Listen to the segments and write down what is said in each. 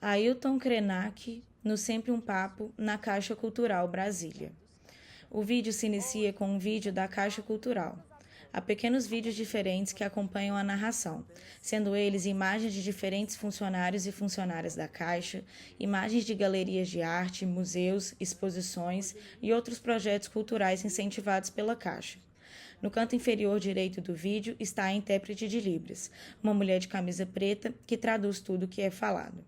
Ailton Krenak, no Sempre um Papo, na Caixa Cultural Brasília. O vídeo se inicia com um vídeo da Caixa Cultural. Há pequenos vídeos diferentes que acompanham a narração, sendo eles imagens de diferentes funcionários e funcionárias da Caixa, imagens de galerias de arte, museus, exposições e outros projetos culturais incentivados pela Caixa. No canto inferior direito do vídeo está a intérprete de Libras, uma mulher de camisa preta que traduz tudo o que é falado.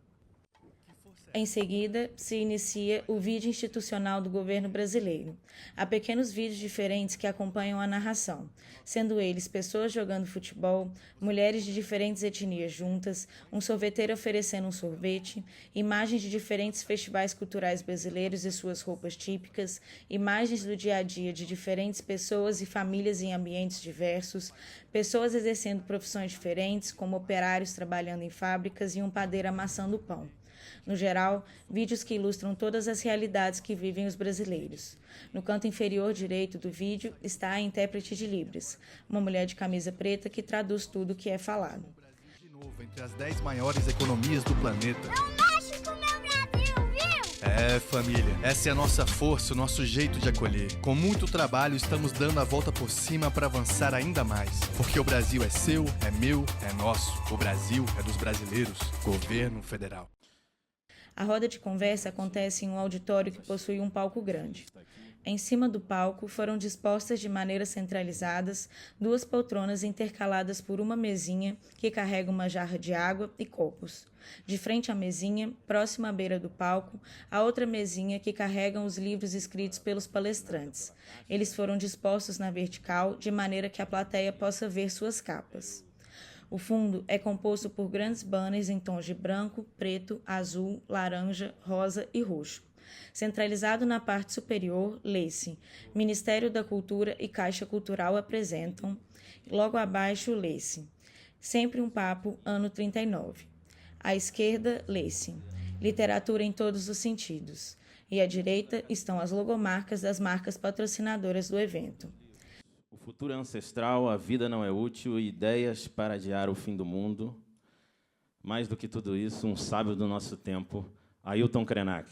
Em seguida, se inicia o vídeo institucional do governo brasileiro. Há pequenos vídeos diferentes que acompanham a narração, sendo eles pessoas jogando futebol, mulheres de diferentes etnias juntas, um sorveteiro oferecendo um sorvete, imagens de diferentes festivais culturais brasileiros e suas roupas típicas, imagens do dia a dia de diferentes pessoas e famílias em ambientes diversos, pessoas exercendo profissões diferentes, como operários trabalhando em fábricas e um padeiro amassando pão. No geral, vídeos que ilustram todas as realidades que vivem os brasileiros. No canto inferior direito do vídeo está a intérprete de Libras, uma mulher de camisa preta que traduz tudo o que é falado. De novo, entre as 10 maiores economias do planeta. Não mexe com o meu Brasil, viu? É, família, essa é a nossa força, o nosso jeito de acolher. Com muito trabalho, estamos dando a volta por cima para avançar ainda mais. Porque o Brasil é seu, é meu, é nosso. O Brasil é dos brasileiros. Governo Federal. A roda de conversa acontece em um auditório que possui um palco grande. Em cima do palco foram dispostas de maneira centralizadas duas poltronas intercaladas por uma mesinha que carrega uma jarra de água e copos. De frente à mesinha, próxima à beira do palco, há outra mesinha que carrega os livros escritos pelos palestrantes. Eles foram dispostos na vertical de maneira que a plateia possa ver suas capas. O fundo é composto por grandes banners em tons de branco, preto, azul, laranja, rosa e roxo. Centralizado na parte superior, lê-se: Ministério da Cultura e Caixa Cultural apresentam. Logo abaixo, lê-se: Sempre um Papo, ano 39. À esquerda, lê-se: Literatura em todos os sentidos. E à direita estão as logomarcas das marcas patrocinadoras do evento. O futuro é ancestral, a vida não é útil, ideias para adiar o fim do mundo. Mais do que tudo isso, um sábio do nosso tempo, Ailton Krenak.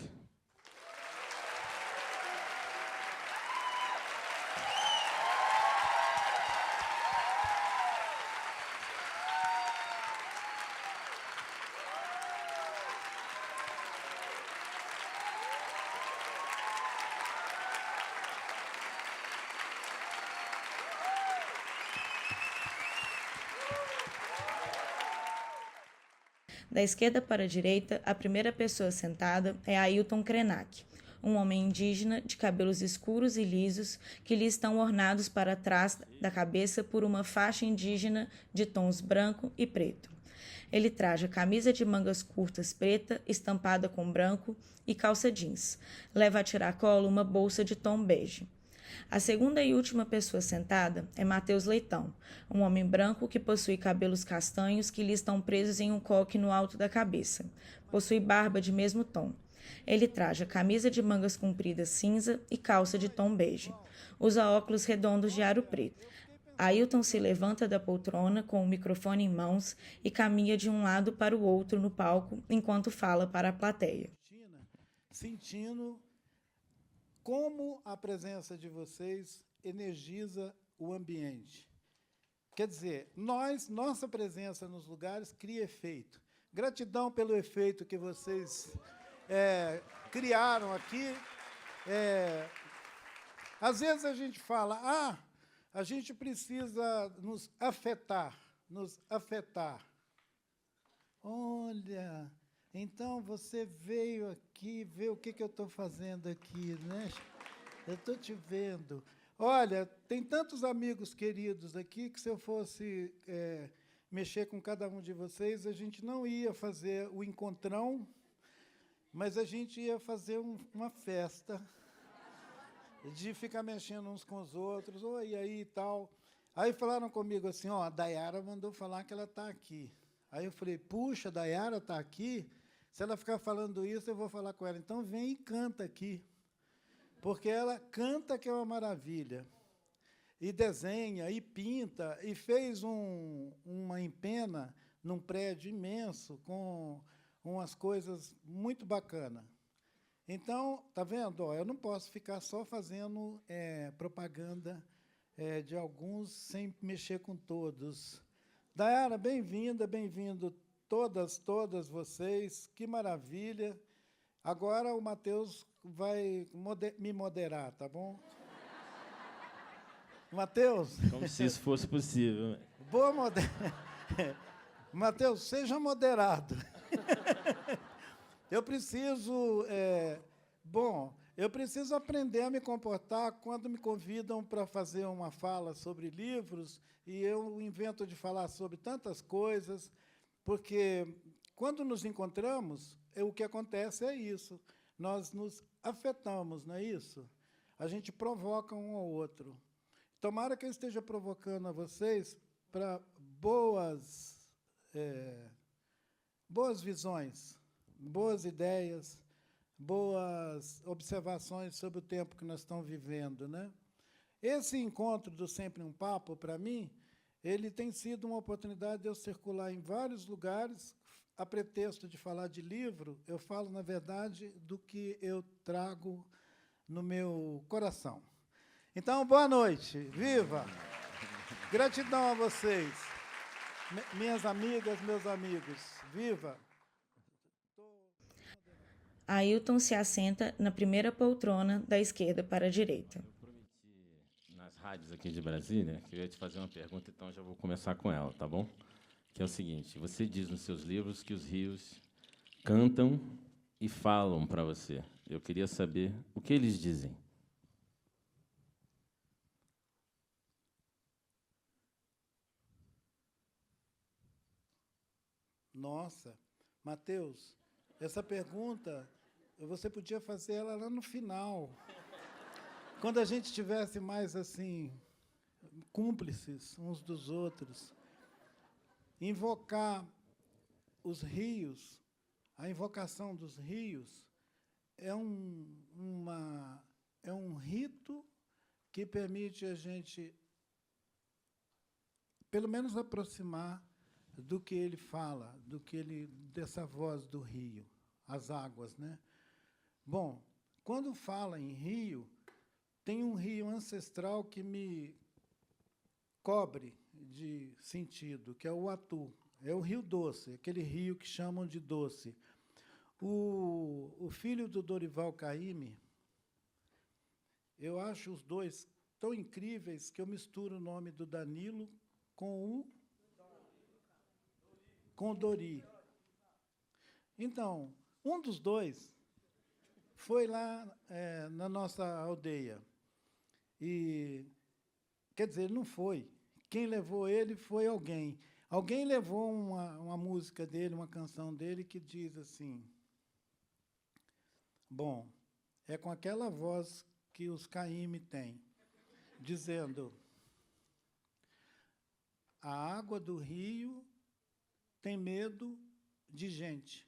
Da esquerda para a direita, a primeira pessoa sentada é Ailton Krenak, um homem indígena de cabelos escuros e lisos que lhe estão ornados para trás da cabeça por uma faixa indígena de tons branco e preto. Ele traja camisa de mangas curtas preta, estampada com branco, e calça jeans. Leva a tiracolo uma bolsa de tom bege. A segunda e última pessoa sentada é Matheus Leitão, um homem branco que possui cabelos castanhos que lhe estão presos em um coque no alto da cabeça. Possui barba de mesmo tom. Ele traja camisa de mangas compridas cinza e calça de tom bege. Usa óculos redondos de aro preto. Ailton se levanta da poltrona com o microfone em mãos e caminha de um lado para o outro no palco enquanto fala para a plateia. Sentindo como a presença de vocês energiza o ambiente. Quer dizer, nossa presença nos lugares cria efeito. Gratidão pelo efeito que vocês criaram aqui. Às vezes a gente fala, a gente precisa nos afetar. Olha, então você veio aqui ver o que eu estou fazendo aqui, né? Eu estou te vendo. Olha, tem tantos amigos queridos aqui que, se eu fosse mexer com cada um de vocês, a gente não ia fazer o encontrão, mas a gente ia fazer uma festa de ficar mexendo uns com os outros, oi, aí e tal. Aí falaram comigo assim, a Dayara mandou falar que ela está aqui. Aí eu falei, puxa, a Dayara está aqui? Se ela ficar falando isso, eu vou falar com ela. Então, vem e canta aqui. Porque ela canta que é uma maravilha. E desenha, e pinta, e fez uma empena num prédio imenso, com umas coisas muito bacanas. Então, tá vendo? Ó, eu não posso ficar só fazendo propaganda de alguns sem mexer com todos. Dayara, bem-vinda, bem-vindo todas vocês. Que maravilha. Agora o Matheus vai me moderar, tá bom? Matheus. Como se isso fosse possível. Boa Matheus, seja moderado. Eu preciso aprender a me comportar quando me convidam para fazer uma fala sobre livros e eu invento de falar sobre tantas coisas, porque quando nos encontramos, o que acontece é isso. Nós nos afetamos, não é isso? A gente provoca um ao outro. Tomara que eu esteja provocando a vocês para boas visões, boas ideias, boas observações sobre o tempo que nós estamos vivendo, né? Esse encontro do Sempre um Papo, para mim, ele tem sido uma oportunidade de eu circular em vários lugares, a pretexto de falar de livro, eu falo, na verdade, do que eu trago no meu coração. Então, boa noite, viva! Gratidão a vocês, minhas amigas, meus amigos, viva! Ailton se assenta na primeira poltrona da esquerda para a direita. Eu prometi nas rádios aqui de Brasília que eu ia te fazer uma pergunta, então já vou começar com ela, tá bom? Que é o seguinte: você diz nos seus livros que os rios cantam e falam para você. Eu queria saber o que eles dizem. Nossa, Matheus, essa pergunta, você podia fazer ela lá no final. Quando a gente estivesse mais, assim, cúmplices uns dos outros. Invocar os rios, a invocação dos rios, é um rito que permite a gente, pelo menos, aproximar do que ele fala, dessa voz do rio, as águas, né? Bom, quando fala em rio, tem um rio ancestral que me cobre de sentido, que é o Uatu. É o Rio Doce, aquele rio que chamam de Doce. O filho do Dorival Caymmi, eu acho os dois tão incríveis que eu misturo o nome do Danilo com o Dori. Então, um dos dois foi lá na nossa aldeia. E, quer dizer, ele não foi. Quem levou ele foi alguém. Alguém levou uma música dele, uma canção dele, que diz assim: bom, é com aquela voz que os Caymmi têm, dizendo: a água do rio tem medo de gente.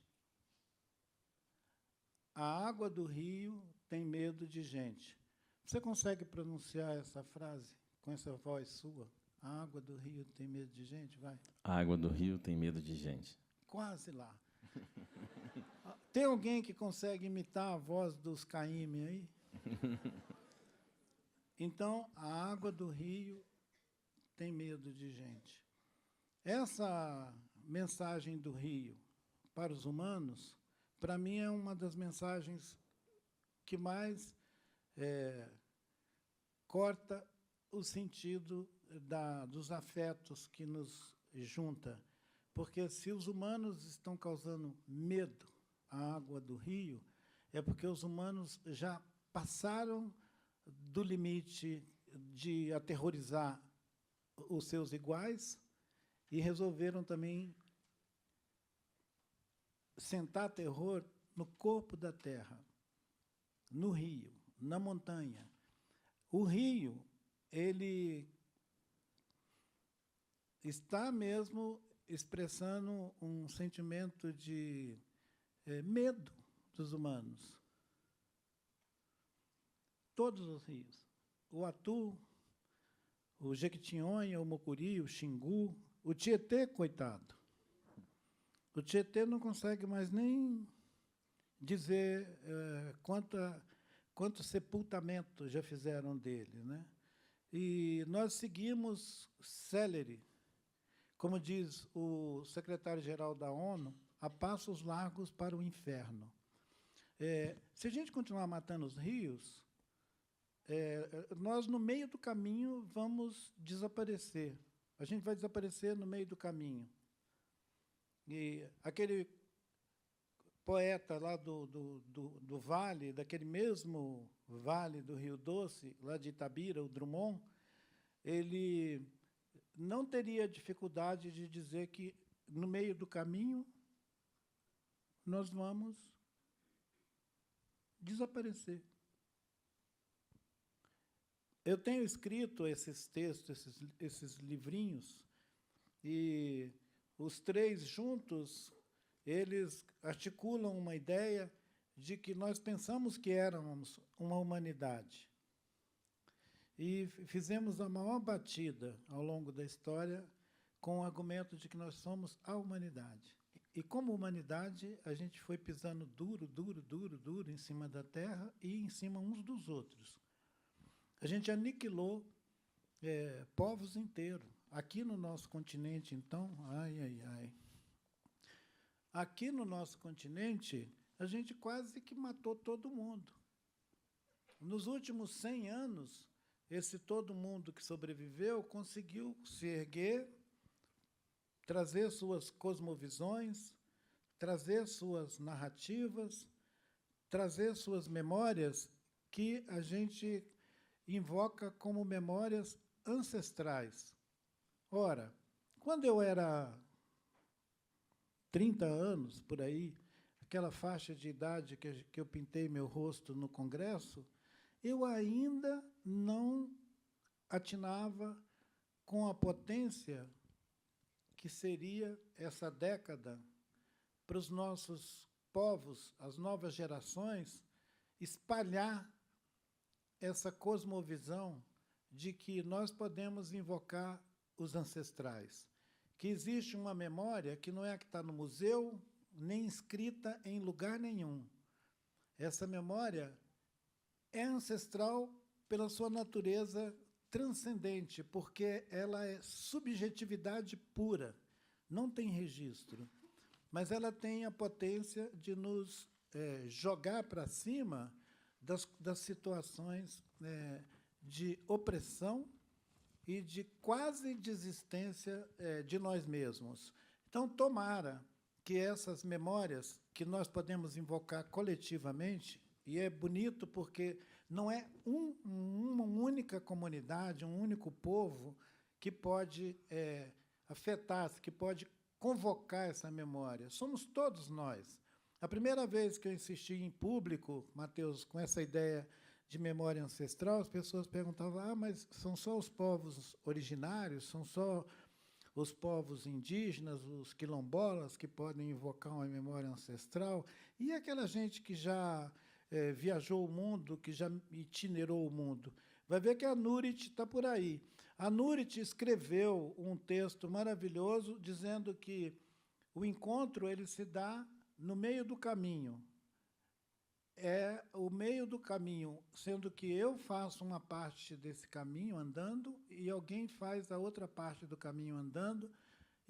A água do rio tem medo de gente. Você consegue pronunciar essa frase com essa voz sua? A água do rio tem medo de gente? Vai. A água do rio tem medo de gente. Quase lá. Tem alguém que consegue imitar a voz dos Caymmi aí? Então, a água do rio tem medo de gente. Essa mensagem do rio para os humanos, para mim, é uma das mensagens que mais corta o sentido dos afetos que nos junta. Porque, se os humanos estão causando medo à água do rio, é porque os humanos já passaram do limite de aterrorizar os seus iguais e resolveram também sentar terror no corpo da terra, no rio, na montanha. O rio, ele está mesmo expressando um sentimento de medo dos humanos. Todos os rios. O Atu, o Jequitinhonha, o Mucuri, o Xingu, o Tietê, coitado. O Tietê não consegue mais nem dizer quanto sepultamento já fizeram dele, né? E nós seguimos célere, como diz o secretário-geral da ONU, a passos largos para o inferno. Se a gente continuar matando os rios, nós, no meio do caminho, vamos desaparecer. A gente vai desaparecer no meio do caminho. E aquele poeta lá do Vale, daquele mesmo Vale do Rio Doce, lá de Itabira, o Drummond, ele não teria dificuldade de dizer que, no meio do caminho, nós vamos desaparecer. Eu tenho escrito esses textos, esses livrinhos, e os três juntos, eles articulam uma ideia de que nós pensamos que éramos uma humanidade. E fizemos a maior batida ao longo da história com o argumento de que nós somos a humanidade. E, como humanidade, a gente foi pisando duro em cima da terra e em cima uns dos outros. A gente aniquilou povos inteiros. Aqui no nosso continente, então, aqui no nosso continente, a gente quase que matou todo mundo. Nos últimos 100 anos, esse todo mundo que sobreviveu conseguiu se erguer, trazer suas cosmovisões, trazer suas narrativas, trazer suas memórias que a gente invoca como memórias ancestrais. Ora, quando eu era 30 anos, por aí, aquela faixa de idade que eu pintei meu rosto no Congresso, eu ainda não atinava com a potência que seria essa década para os nossos povos, as novas gerações, espalhar essa cosmovisão de que nós podemos invocar os ancestrais, que existe uma memória que não é a que está no museu, nem escrita em lugar nenhum. Essa memória é ancestral pela sua natureza transcendente, porque ela é subjetividade pura, não tem registro, mas ela tem a potência de nos jogar para cima das situações de opressão e de quase desistência de nós mesmos. Então, tomara que essas memórias que nós podemos invocar coletivamente, e é bonito porque não é uma única comunidade, um único povo que pode afetar, que pode convocar essa memória. Somos todos nós. A primeira vez que eu insisti em público, Mateus, com essa ideia de memória ancestral, as pessoas perguntavam, mas são só os povos originários, são só os povos indígenas, os quilombolas, que podem invocar uma memória ancestral? E aquela gente que já viajou o mundo, que já itinerou o mundo? Vai ver que a Nurit está por aí. A Nurit escreveu um texto maravilhoso dizendo que o encontro ele se dá no meio do caminho. É o meio do caminho, sendo que eu faço uma parte desse caminho andando e alguém faz a outra parte do caminho andando,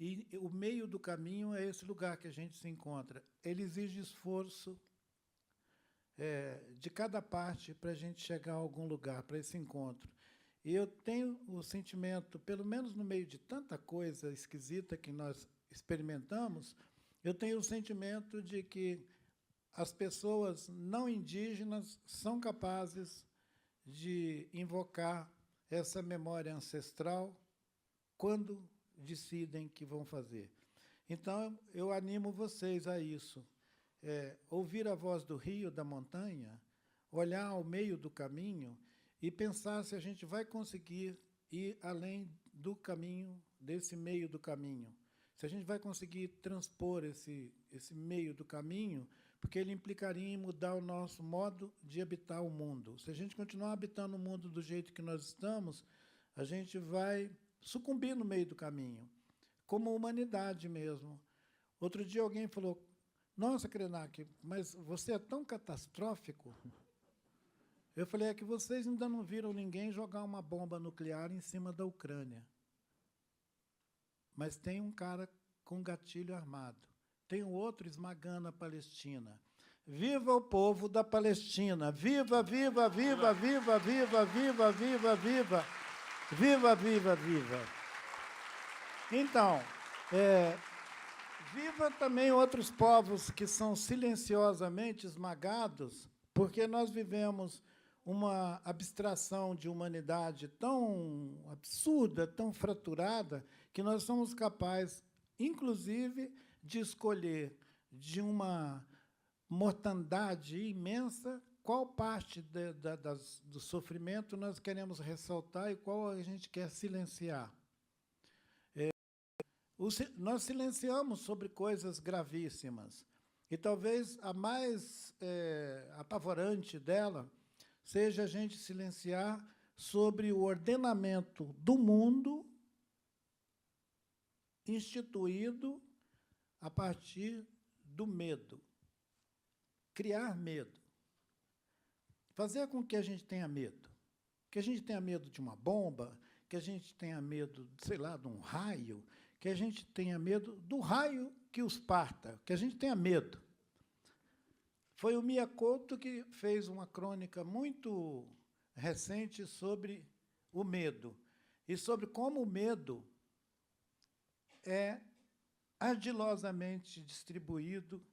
e o meio do caminho é esse lugar que a gente se encontra. Ele exige esforço de cada parte para a gente chegar a algum lugar, para esse encontro. E eu tenho o sentimento, pelo menos no meio de tanta coisa esquisita que nós experimentamos, eu tenho o sentimento de que as pessoas não indígenas são capazes de invocar essa memória ancestral quando decidem que vão fazer. Então, eu animo vocês a isso. Ouvir a voz do rio, da montanha, olhar ao meio do caminho e pensar se a gente vai conseguir ir além do caminho, desse meio do caminho. Se a gente vai conseguir transpor esse meio do caminho, porque ele implicaria em mudar o nosso modo de habitar o mundo. Se a gente continuar habitando o mundo do jeito que nós estamos, a gente vai sucumbir no meio do caminho, como humanidade mesmo. Outro dia alguém falou, nossa, Krenak, mas você é tão catastrófico. Eu falei, é que vocês ainda não viram ninguém jogar uma bomba nuclear em cima da Ucrânia. Mas tem um cara com gatilho armado. Tem um outro esmagando a Palestina. Viva o povo da Palestina! Viva, viva, viva, viva, viva, viva, viva, viva! Viva, viva, viva! Então, viva também outros povos que são silenciosamente esmagados, porque nós vivemos uma abstração de humanidade tão absurda, tão fraturada, que nós somos capazes, inclusive, de escolher de uma mortandade imensa qual parte do sofrimento nós queremos ressaltar e qual a gente quer silenciar. Nós silenciamos sobre coisas gravíssimas, e talvez a mais apavorante dela seja a gente silenciar sobre o ordenamento do mundo instituído a partir do medo. Criar medo. Fazer com que a gente tenha medo. Que a gente tenha medo de uma bomba, que a gente tenha medo, sei lá, de um raio, que a gente tenha medo do raio que os parta, que a gente tenha medo. Foi o Mia Couto que fez uma crônica muito recente sobre o medo, e sobre como o medo é ardilosamente distribuído,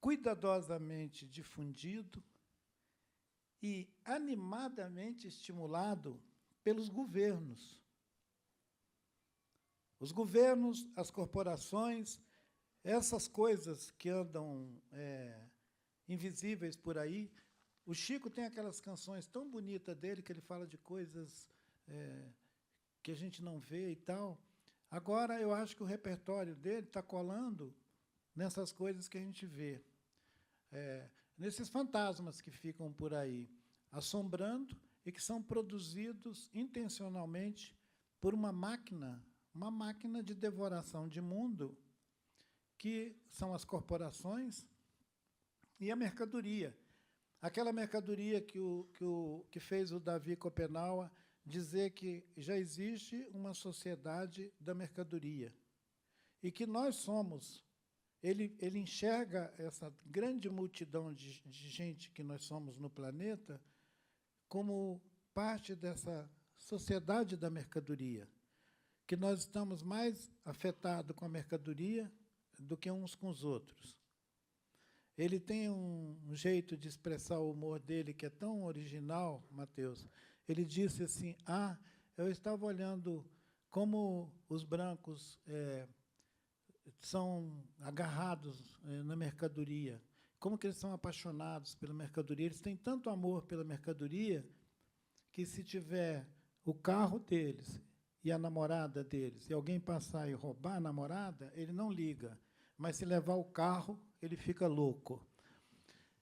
cuidadosamente difundido e animadamente estimulado pelos governos. Os governos, as corporações, essas coisas que andam invisíveis por aí. O Chico tem aquelas canções tão bonitas dele, que ele fala de coisas que a gente não vê e tal. Agora, eu acho que o repertório dele está colando nessas coisas que a gente vê, nesses fantasmas que ficam por aí, assombrando e que são produzidos intencionalmente por uma máquina de devoração de mundo, que são as corporações e a mercadoria. Aquela mercadoria que fez o Davi Copenau dizer que já existe uma sociedade da mercadoria e que nós somos. Ele enxerga essa grande multidão de gente que nós somos no planeta como parte dessa sociedade da mercadoria, que nós estamos mais afetados com a mercadoria do que uns com os outros. Ele tem um jeito de expressar o humor dele que é tão original, Mateus. Ele disse assim, eu estava olhando como os brancos são agarrados na mercadoria, como que eles são apaixonados pela mercadoria. Eles têm tanto amor pela mercadoria que, se tiver o carro deles e a namorada deles, e alguém passar e roubar a namorada, ele não liga. Mas, se levar o carro, ele fica louco.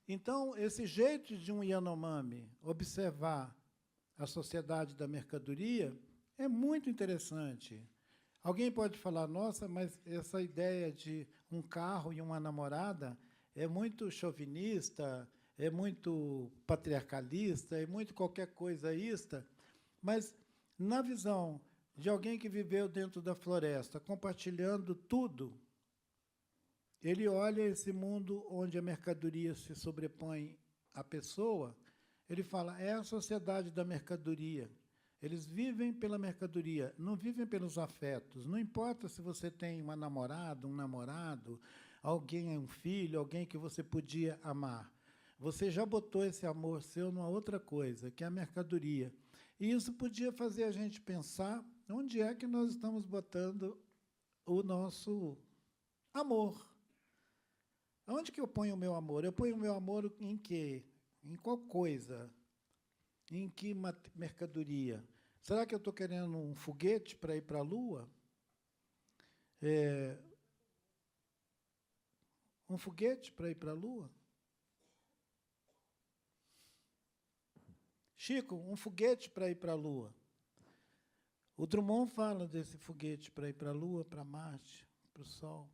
Então, esse jeito de um Yanomami observar a sociedade da mercadoria é muito interessante. Alguém pode falar, nossa, mas essa ideia de um carro e uma namorada é muito chauvinista, é muito patriarcalista, é muito qualquer coisa ista, mas, na visão de alguém que viveu dentro da floresta, compartilhando tudo, ele olha esse mundo onde a mercadoria se sobrepõe à pessoa, ele fala, é a sociedade da mercadoria. Eles vivem pela mercadoria, não vivem pelos afetos. Não importa se você tem uma namorada, um namorado, alguém, um filho, alguém que você podia amar. Você já botou esse amor seu numa outra coisa, que é a mercadoria. E isso podia fazer a gente pensar onde é que nós estamos botando o nosso amor. Onde que eu ponho o meu amor? Eu ponho o meu amor em quê? Em qual coisa? Em que mercadoria? Será que eu estou querendo um foguete para ir para a Lua? Um foguete para ir para a Lua? Chico, um foguete para ir para a Lua. O Drummond fala desse foguete para ir para a Lua, para Marte, para o sol.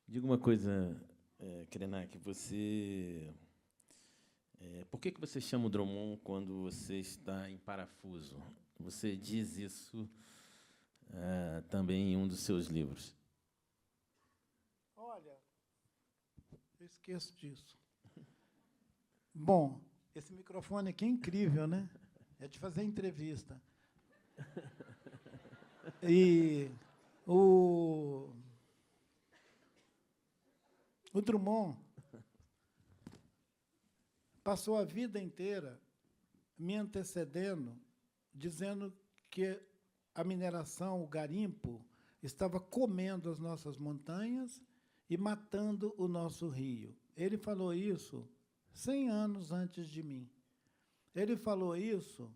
Diga uma coisa, Krenak, por que você chama o Drummond quando você está em parafuso? Você diz isso também em um dos seus livros. Olha, eu esqueço disso. Bom, esse microfone aqui é incrível, né? É de fazer entrevista. E o Drummond passou a vida inteira me antecedendo, dizendo que a mineração, o garimpo, estava comendo as nossas montanhas e matando o nosso rio. Ele falou isso 100 anos antes de mim. Ele falou isso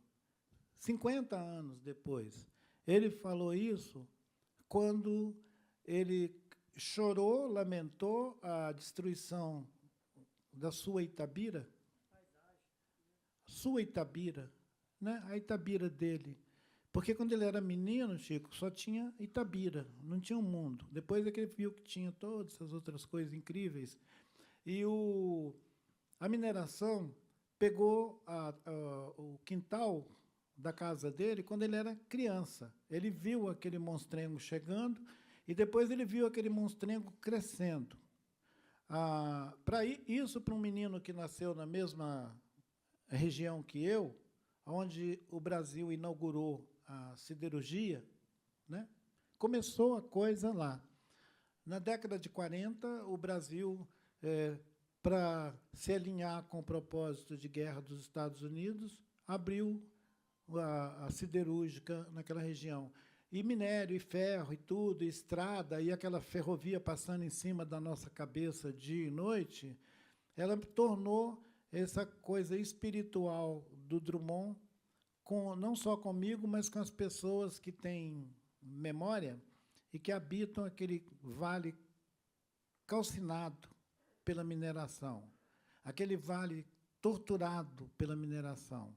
50 anos depois. Ele falou isso quando ele chorou, lamentou a destruição da sua Itabira. Sua Itabira, né? A Itabira dele. Porque, quando ele era menino, Chico, só tinha Itabira, não tinha um mundo. Depois é que ele viu que tinha todas essas outras coisas incríveis. E a mineração pegou o quintal da casa dele quando ele era criança. Ele viu aquele monstrengo chegando e depois ele viu aquele monstrengo crescendo. Isso, para um menino que nasceu na mesma região que eu, onde o Brasil inaugurou a siderurgia, né? Começou a coisa lá. Na década de 40, o Brasil, para se alinhar com o propósito de guerra dos Estados Unidos, abriu a siderúrgica naquela região. E minério, e ferro, e tudo, e estrada, e aquela ferrovia passando em cima da nossa cabeça dia e noite, ela tornou essa coisa espiritual do Drummond, não só comigo, mas com as pessoas que têm memória e que habitam aquele vale calcinado pela mineração, aquele vale torturado pela mineração.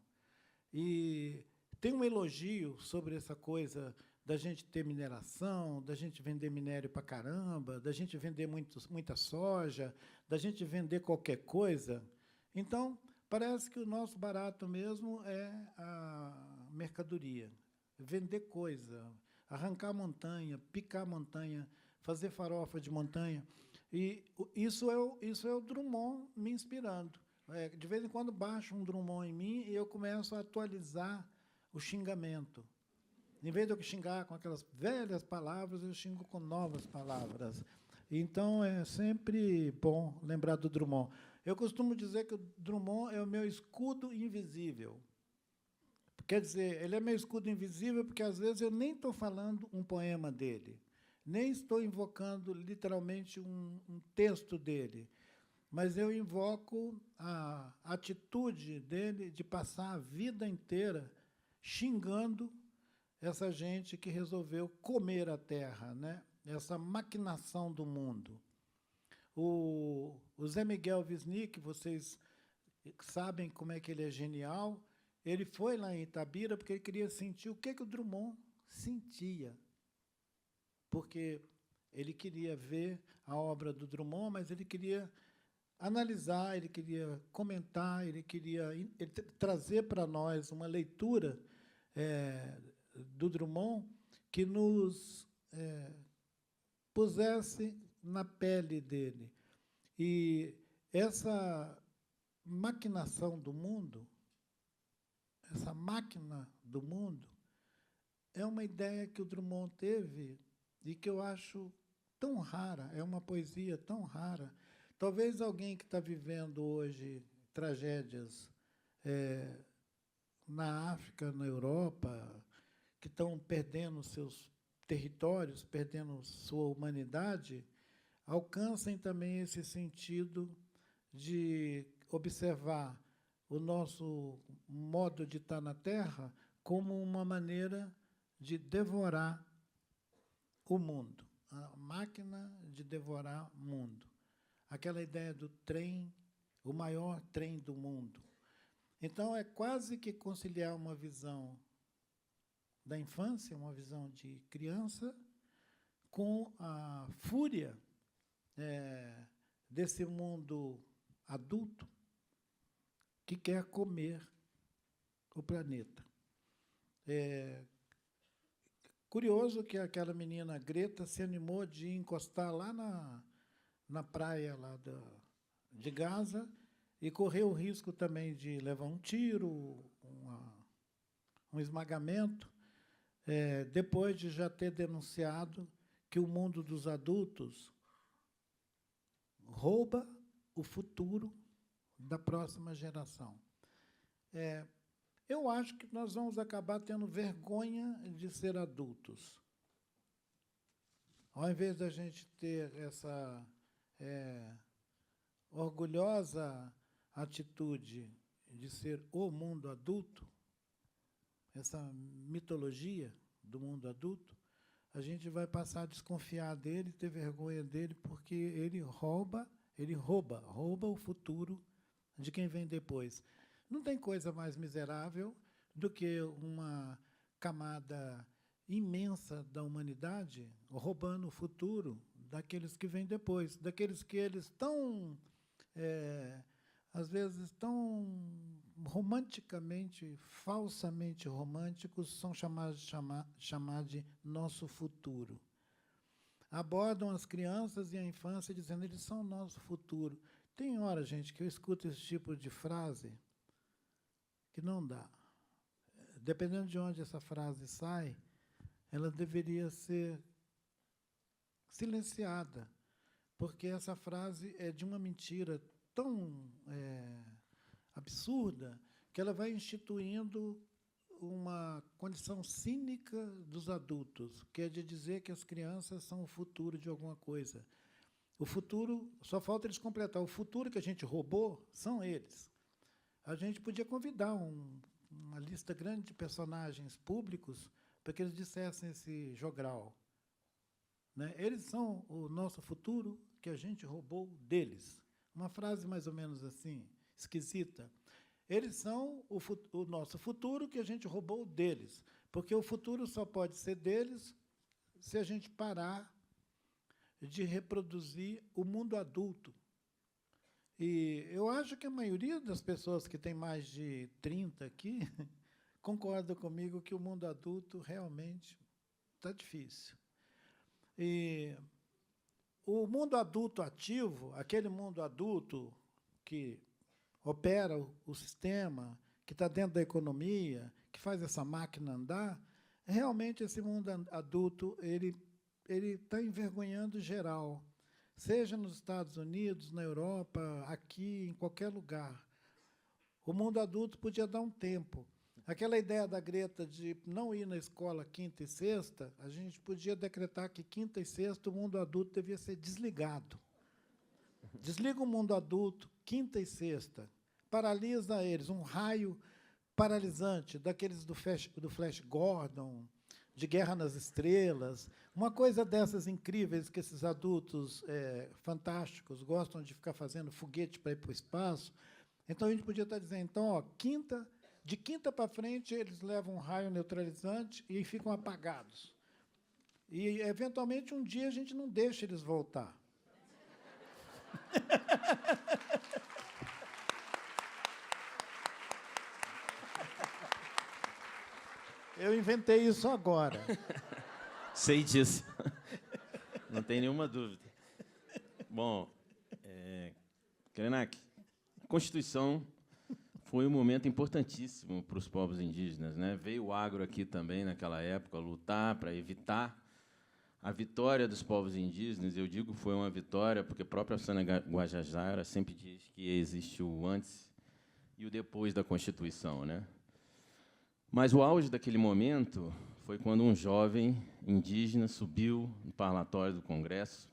E tem um elogio sobre essa coisa da gente ter mineração, da gente vender minério para caramba, da gente vender muita soja, da gente vender qualquer coisa. Então, parece que o nosso barato mesmo é a mercadoria, vender coisa, arrancar montanha, picar montanha, fazer farofa de montanha. E isso é o Drummond me inspirando. De vez em quando baixa um Drummond em mim e eu começo a atualizar o xingamento. Em vez de eu xingar com aquelas velhas palavras, eu xingo com novas palavras. Então, é sempre bom lembrar do Drummond. Eu costumo dizer que o Drummond é o meu escudo invisível. Quer dizer, ele é meu escudo invisível porque, às vezes, eu nem estou falando um poema dele, nem estou invocando, literalmente, um texto dele, mas eu invoco a atitude dele de passar a vida inteira xingando essa gente que resolveu comer a terra, né? Essa maquinação do mundo. O Zé Miguel Wisnik, vocês sabem como é que ele é genial, ele foi lá em Itabira porque ele queria sentir o que o Drummond sentia. Porque ele queria ver a obra do Drummond, mas ele queria analisar, ele queria comentar, ele queria trazer para nós uma leitura do Drummond que nos pusesse na pele dele. E essa maquinação do mundo, essa máquina do mundo, é uma ideia que o Drummond teve e que eu acho tão rara, é uma poesia tão rara. Talvez alguém que está vivendo hoje tragédias na África, na Europa, que estão perdendo seus territórios, perdendo sua humanidade, alcancem também esse sentido de observar o nosso modo de estar na Terra como uma maneira de devorar o mundo, a máquina de devorar o mundo. Aquela ideia do trem, o maior trem do mundo. Então, é quase que conciliar uma visão da infância, uma visão de criança, com a fúria desse mundo adulto que quer comer o planeta. Curioso que aquela menina Greta se animou de encostar lá na praia lá de Gaza e correu o risco também de levar um tiro, um esmagamento, depois de já ter denunciado que o mundo dos adultos rouba o futuro da próxima geração. Eu acho que nós vamos acabar tendo vergonha de ser adultos. Ao invés da gente ter essa orgulhosa atitude de ser o mundo adulto, essa mitologia do mundo adulto, a gente vai passar a desconfiar dele, ter vergonha dele, porque ele rouba o futuro de quem vem depois. Não tem coisa mais miserável do que uma camada imensa da humanidade roubando o futuro daqueles que vêm depois, daqueles que eles estão, às vezes, tão romanticamente, falsamente românticos, são chamados de nosso futuro. Abordam as crianças e a infância dizendo eles são o nosso futuro. Tem hora, gente, que eu escuto esse tipo de frase que não dá. Dependendo de onde essa frase sai, ela deveria ser silenciada, porque essa frase é de uma mentira tão absurda que ela vai instituindo uma condição cínica dos adultos, que é de dizer que as crianças são o futuro de alguma coisa. O futuro, só falta eles completar. O futuro que a gente roubou são eles. A gente podia convidar uma lista grande de personagens públicos para que eles dissessem esse jogral. Né? Eles são o nosso futuro que a gente roubou deles. Uma frase mais ou menos assim, esquisita. Eles são o nosso futuro que a gente roubou deles, porque o futuro só pode ser deles se a gente parar de reproduzir o mundo adulto. E eu acho que a maioria das pessoas que tem mais de 30 aqui concorda comigo que o mundo adulto realmente está difícil. E o mundo adulto ativo, aquele mundo adulto que opera o sistema, que está dentro da economia, que faz essa máquina andar, realmente esse mundo adulto ele está envergonhando geral, seja nos Estados Unidos, na Europa, aqui, em qualquer lugar. O mundo adulto podia dar um tempo. Aquela ideia da Greta de não ir na escola quinta e sexta, a gente podia decretar que quinta e sexta o mundo adulto devia ser desligado. Desliga o mundo adulto, quinta e sexta, paralisa eles, um raio paralisante, daqueles do Flash Gordon, de Guerra nas Estrelas, uma coisa dessas incríveis que esses adultos fantásticos gostam de ficar fazendo foguete para ir para o espaço. Então, a gente podia estar dizendo, então, de quinta para frente, eles levam um raio neutralizante e ficam apagados. E, eventualmente, um dia, a gente não deixa eles voltar. Eu inventei isso agora. Sei disso. Não tem nenhuma dúvida. Bom, Krenak, a Constituição foi um momento importantíssimo para os povos indígenas, né? Veio o agro aqui também, naquela época, lutar para evitar a vitória dos povos indígenas. Eu digo que foi uma vitória porque a própria Sônia Guajajara sempre diz que existe o antes e o depois da Constituição, né? Mas o auge daquele momento foi quando um jovem indígena subiu no parlatório do Congresso,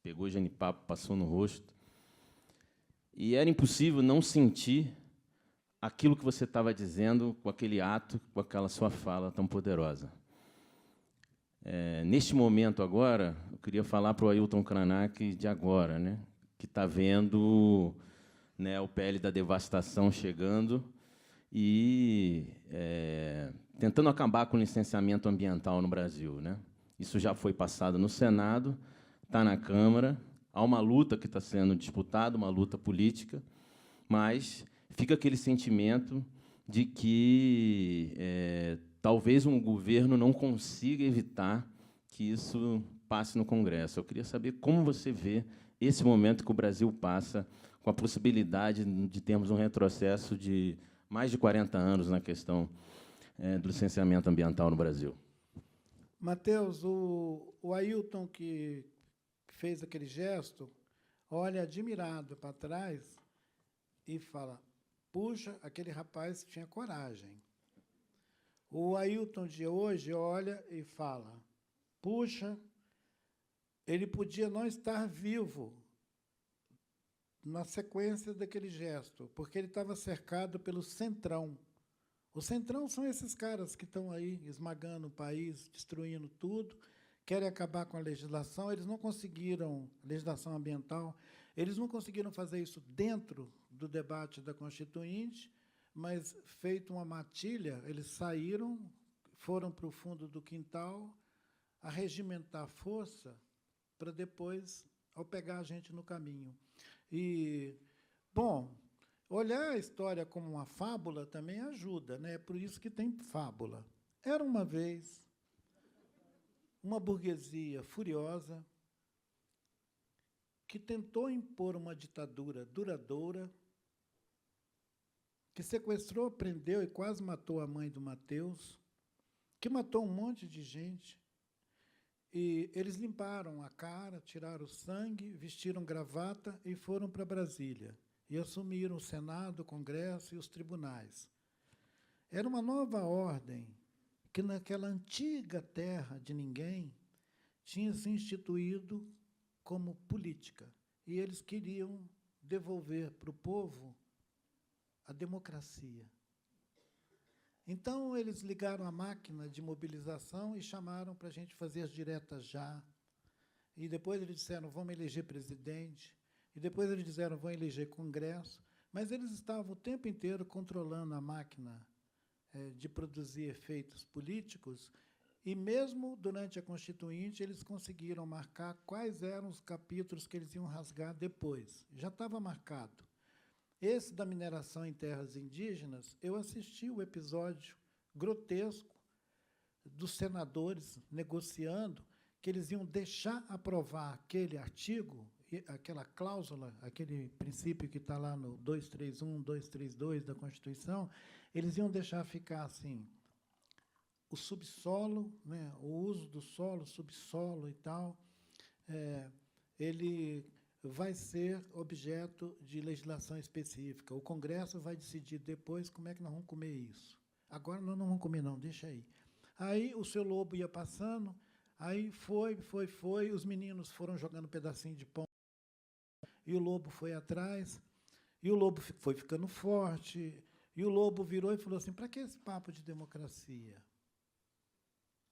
pegou genipapo, passou no rosto, e era impossível não sentir aquilo que você estava dizendo com aquele ato, com aquela sua fala tão poderosa. Neste momento agora, eu queria falar para o Ailton Krenak de agora, né, que está vendo, né, o PL da devastação chegando e tentando acabar com o licenciamento ambiental no Brasil, né? Isso já foi passado no Senado, está na Câmara, há uma luta que está sendo disputada, uma luta política, mas fica aquele sentimento de que talvez um governo não consiga evitar que isso passe no Congresso. Eu queria saber como você vê esse momento que o Brasil passa, com a possibilidade de termos um retrocesso de mais de 40 anos na questão do licenciamento ambiental no Brasil. Mateus, o Ailton, que fez aquele gesto, olha admirado para trás e fala, puxa, aquele rapaz tinha coragem. O Ailton de hoje olha e fala, puxa, ele podia não estar vivo na sequência daquele gesto, porque ele estava cercado pelo Centrão. O Centrão são esses caras que estão aí esmagando o país, destruindo tudo, querem acabar com a legislação. Eles não conseguiram, legislação ambiental, eles não conseguiram fazer isso dentro do debate da Constituinte, mas, feito uma matilha, eles saíram, foram para o fundo do quintal, arregimentar a força para depois, ao pegar a gente no caminho. E, bom, olhar a história como uma fábula também ajuda, né? É por isso que tem fábula. Era uma vez uma burguesia furiosa que tentou impor uma ditadura duradoura, que sequestrou, prendeu e quase matou a mãe do Mateus, que matou um monte de gente. E eles limparam a cara, tiraram o sangue, vestiram gravata e foram para Brasília. E assumiram o Senado, o Congresso e os tribunais. Era uma nova ordem que, naquela antiga terra de ninguém, tinha se instituído como política. E eles queriam devolver para o povo a democracia. Então, eles ligaram a máquina de mobilização e chamaram para a gente fazer as diretas já. E depois eles disseram, vamos eleger presidente. E depois eles disseram, vão eleger Congresso. Mas eles estavam o tempo inteiro controlando a máquina de produzir efeitos políticos. E, mesmo durante a Constituinte, eles conseguiram marcar quais eram os capítulos que eles iam rasgar depois. Já estava marcado. Esse da mineração em terras indígenas, eu assisti o episódio grotesco dos senadores negociando que eles iam deixar aprovar aquele artigo, aquela cláusula, aquele princípio que está lá no 231, 232 da Constituição, eles iam deixar ficar assim, o subsolo, né, o uso do solo, subsolo e tal, ele vai ser objeto de legislação específica. O Congresso vai decidir depois como é que nós vamos comer isso. Agora nós não vamos comer, não, deixa aí. Aí o seu Lobo ia passando, aí foi, os meninos foram jogando pedacinho de pão, e o Lobo foi atrás, e o Lobo foi ficando forte, e o Lobo virou e falou assim, para que esse papo de democracia?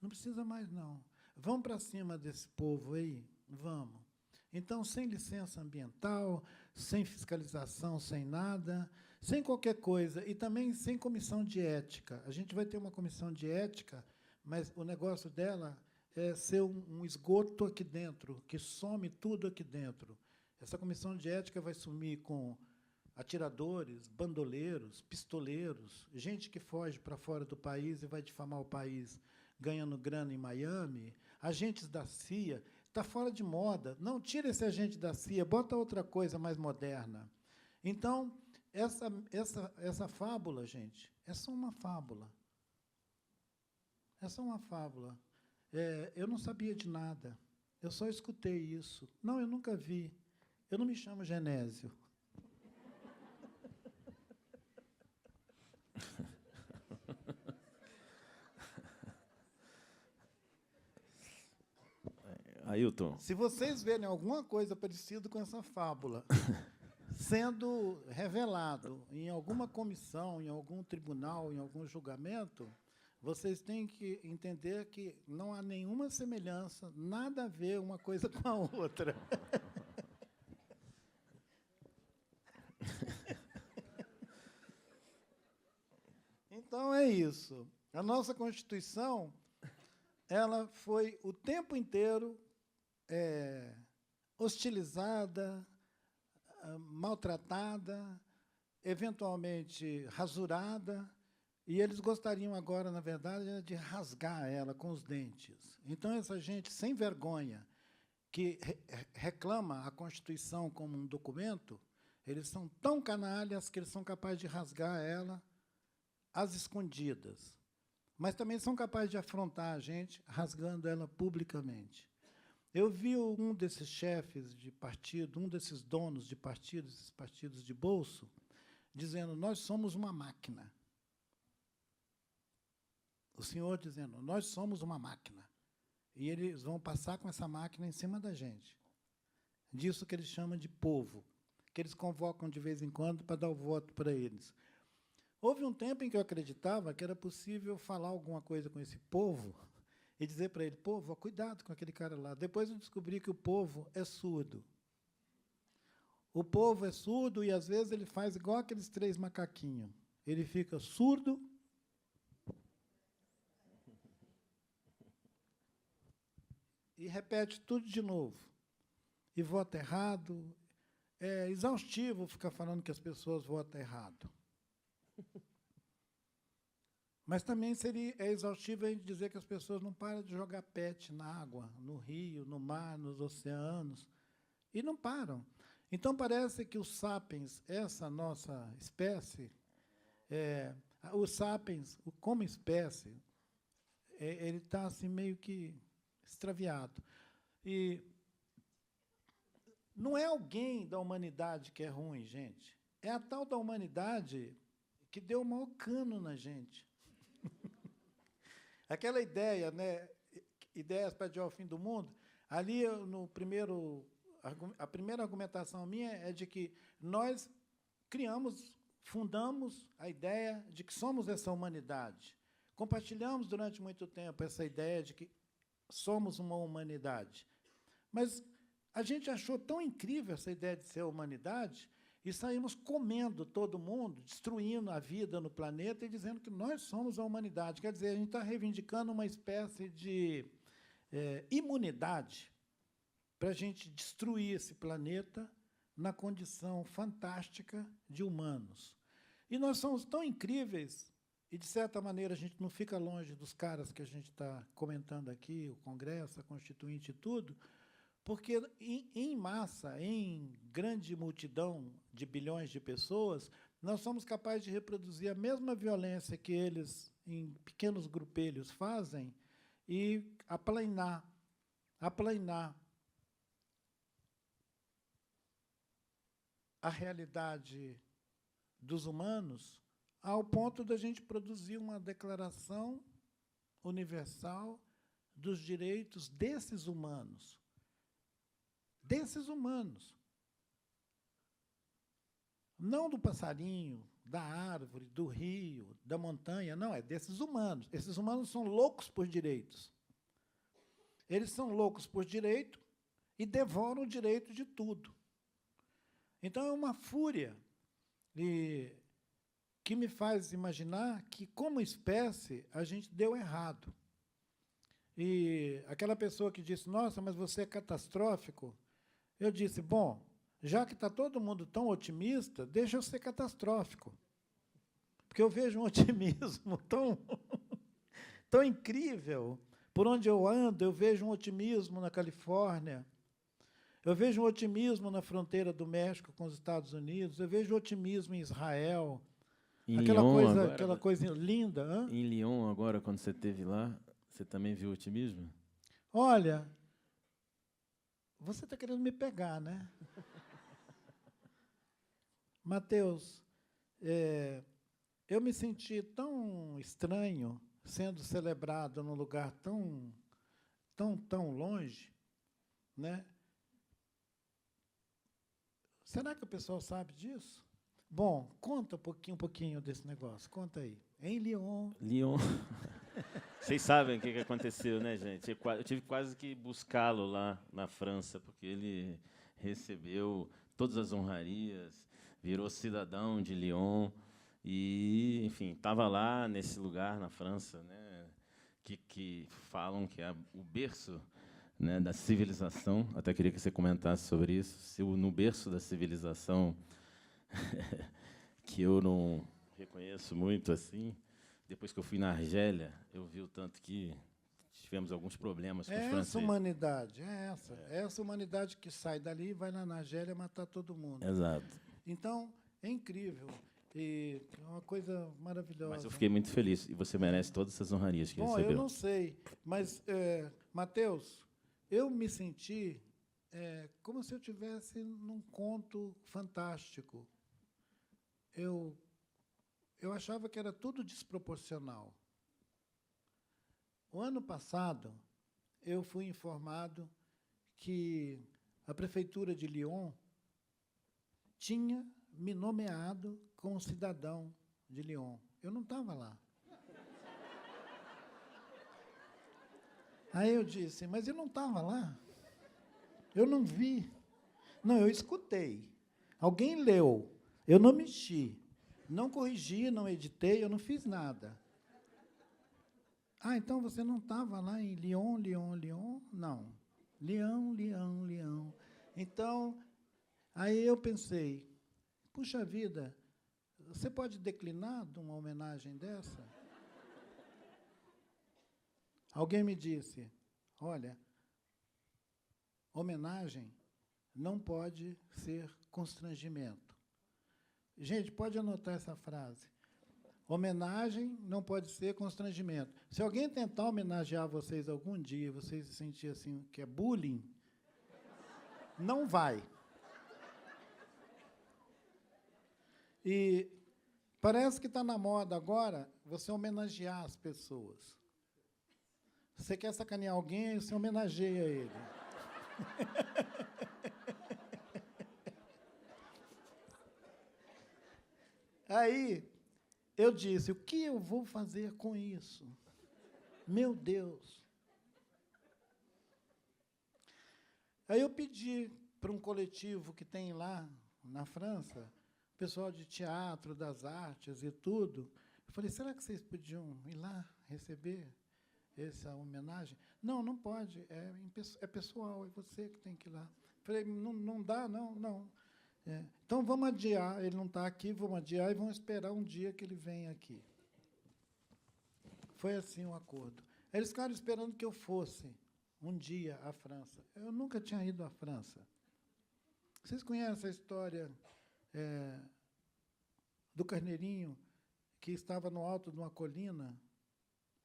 Não precisa mais, não. Vamos para cima desse povo aí? Vamos. Então, sem licença ambiental, sem fiscalização, sem nada, sem qualquer coisa, e também sem comissão de ética. A gente vai ter uma comissão de ética, mas o negócio dela é ser um esgoto aqui dentro, que some tudo aqui dentro. Essa comissão de ética vai sumir com atiradores, bandoleiros, pistoleiros, gente que foge para fora do país e vai difamar o país ganhando grana em Miami, agentes da CIA. Está fora de moda. Não, tira esse agente da CIA, bota outra coisa mais moderna. Então, essa fábula, gente, é só uma fábula. É só uma fábula. Eu não sabia de nada. Eu só escutei isso. Não, eu nunca vi. Eu não me chamo Genésio. Ailton. Se vocês verem alguma coisa parecida com essa fábula sendo revelado em alguma comissão, em algum tribunal, em algum julgamento, vocês têm que entender que não há nenhuma semelhança, nada a ver uma coisa com a outra. Então, é isso. A nossa Constituição ela foi o tempo inteiro hostilizada, maltratada, eventualmente rasurada, e eles gostariam agora, na verdade, de rasgar ela com os dentes. Então, essa gente sem vergonha, que reclama a Constituição como um documento, eles são tão canalhas que eles são capazes de rasgar ela às escondidas, mas também são capazes de afrontar a gente rasgando ela publicamente. Eu vi um desses chefes de partido, um desses donos de partidos, esses partidos de bolso, dizendo: nós somos uma máquina. O senhor dizendo: nós somos uma máquina. E eles vão passar com essa máquina em cima da gente. Disso que eles chamam de povo, que eles convocam de vez em quando para dar o voto para eles. Houve um tempo em que eu acreditava que era possível falar alguma coisa com esse povo e dizer para ele: povo, cuidado com aquele cara lá. Depois eu descobri que o povo é surdo. O povo é surdo e, às vezes, ele faz igual aqueles 3 macaquinhos. Ele fica surdo e repete tudo de novo. E vota errado. É exaustivo ficar falando que as pessoas votam errado. Mas também é exaustivo a gente dizer que as pessoas não param de jogar pet na água, no rio, no mar, nos oceanos, e não param. Então, parece que os sapiens, essa nossa espécie, os sapiens, como espécie, ele está assim, meio que extraviado. E não é alguém da humanidade que é ruim, gente. É a tal da humanidade que deu o maior cano na gente. Aquela ideia, né, ideias para adiar o fim do mundo, ali, a primeira argumentação minha é de que nós fundamos a ideia de que somos essa humanidade. Compartilhamos durante muito tempo essa ideia de que somos uma humanidade. Mas a gente achou tão incrível essa ideia de ser humanidade e saímos comendo todo mundo, destruindo a vida no planeta e dizendo que nós somos a humanidade. Quer dizer, a gente está reivindicando uma espécie de imunidade para a gente destruir esse planeta na condição fantástica de humanos. E nós somos tão incríveis, e, de certa maneira, a gente não fica longe dos caras que a gente está comentando aqui, o Congresso, a Constituinte e tudo, porque, em massa, em grande multidão de bilhões de pessoas, nós somos capazes de reproduzir a mesma violência que eles, em pequenos grupelhos, fazem e aplainar a realidade dos humanos ao ponto da gente produzir uma declaração universal dos direitos desses humanos. Desses humanos. Não do passarinho, da árvore, do rio, da montanha, não, é desses humanos. Esses humanos são loucos por direitos. Eles são loucos por direito e devoram o direito de tudo. Então, é uma fúria que me faz imaginar que, como espécie, a gente deu errado. E aquela pessoa que disse: nossa, mas você é catastrófico, eu disse: bom, já que está todo mundo tão otimista, deixa eu ser catastrófico. Porque eu vejo um otimismo tão incrível. Por onde eu ando, eu vejo um otimismo na Califórnia, eu vejo um otimismo na fronteira do México com os Estados Unidos, eu vejo otimismo em Israel. Aquela coisa linda. Hã? Em Lyon, agora, quando você esteve lá, você também viu otimismo? Olha, você está querendo me pegar, né? Mateus, eu me senti tão estranho sendo celebrado num lugar tão longe, né? Será que o pessoal sabe disso? Bom, conta um pouquinho desse negócio. Conta aí. Em Lyon. Lyon. Vocês sabem o que aconteceu, né, gente? Eu tive quase que buscá-lo lá na França, porque ele recebeu todas as honrarias, virou cidadão de Lyon e, enfim, estava lá nesse lugar na França, né, que falam que é o berço, né, da civilização. Até queria que você comentasse sobre isso. Se no berço da civilização, que eu não reconheço muito assim, depois que eu fui na Argélia, eu vi o tanto que tivemos alguns problemas com os franceses. Essa humanidade, essa humanidade que sai dali e vai lá na Argélia matar todo mundo. Exato. Então, é incrível. E é uma coisa maravilhosa. Mas eu fiquei muito feliz, e você merece todas essas honrarias que recebeu. Eu não sei, mas, Mateus, eu me senti como se eu estivesse num conto fantástico. Eu achava que era tudo desproporcional. O ano passado, eu fui informado que a Prefeitura de Lyon tinha me nomeado como cidadão de Lyon. Eu não estava lá. Aí eu disse, mas eu não estava lá. Eu não vi. Não, eu escutei. Alguém leu. Eu não mexi. Não corrigi, não editei, eu não fiz nada. Ah, então você não estava lá em Lyon? Não. Lyon. Então, aí eu pensei, puxa vida, você pode declinar de uma homenagem dessa? Alguém me disse, olha, homenagem não pode ser constrangimento. Gente, pode anotar essa frase. Homenagem não pode ser constrangimento. Se alguém tentar homenagear vocês algum dia, vocês se sentirem assim, que é bullying, não vai. E parece que está na moda agora você homenagear as pessoas. Você quer sacanear alguém, você homenageia ele. Aí, eu disse, o que eu vou fazer com isso? Meu Deus. Aí eu pedi para um coletivo que tem lá na França, pessoal de teatro, das artes e tudo. Eu falei, será que vocês podiam ir lá receber essa homenagem? Não, não pode, é pessoal, é você que tem que ir lá. Eu falei, não dá, não. Então, vamos adiar, ele não está aqui, vamos adiar e vamos esperar um dia que ele venha aqui. Foi assim o acordo. Eles ficaram esperando que eu fosse um dia à França. Eu nunca tinha ido à França. Vocês conhecem a história do carneirinho que estava no alto de uma colina?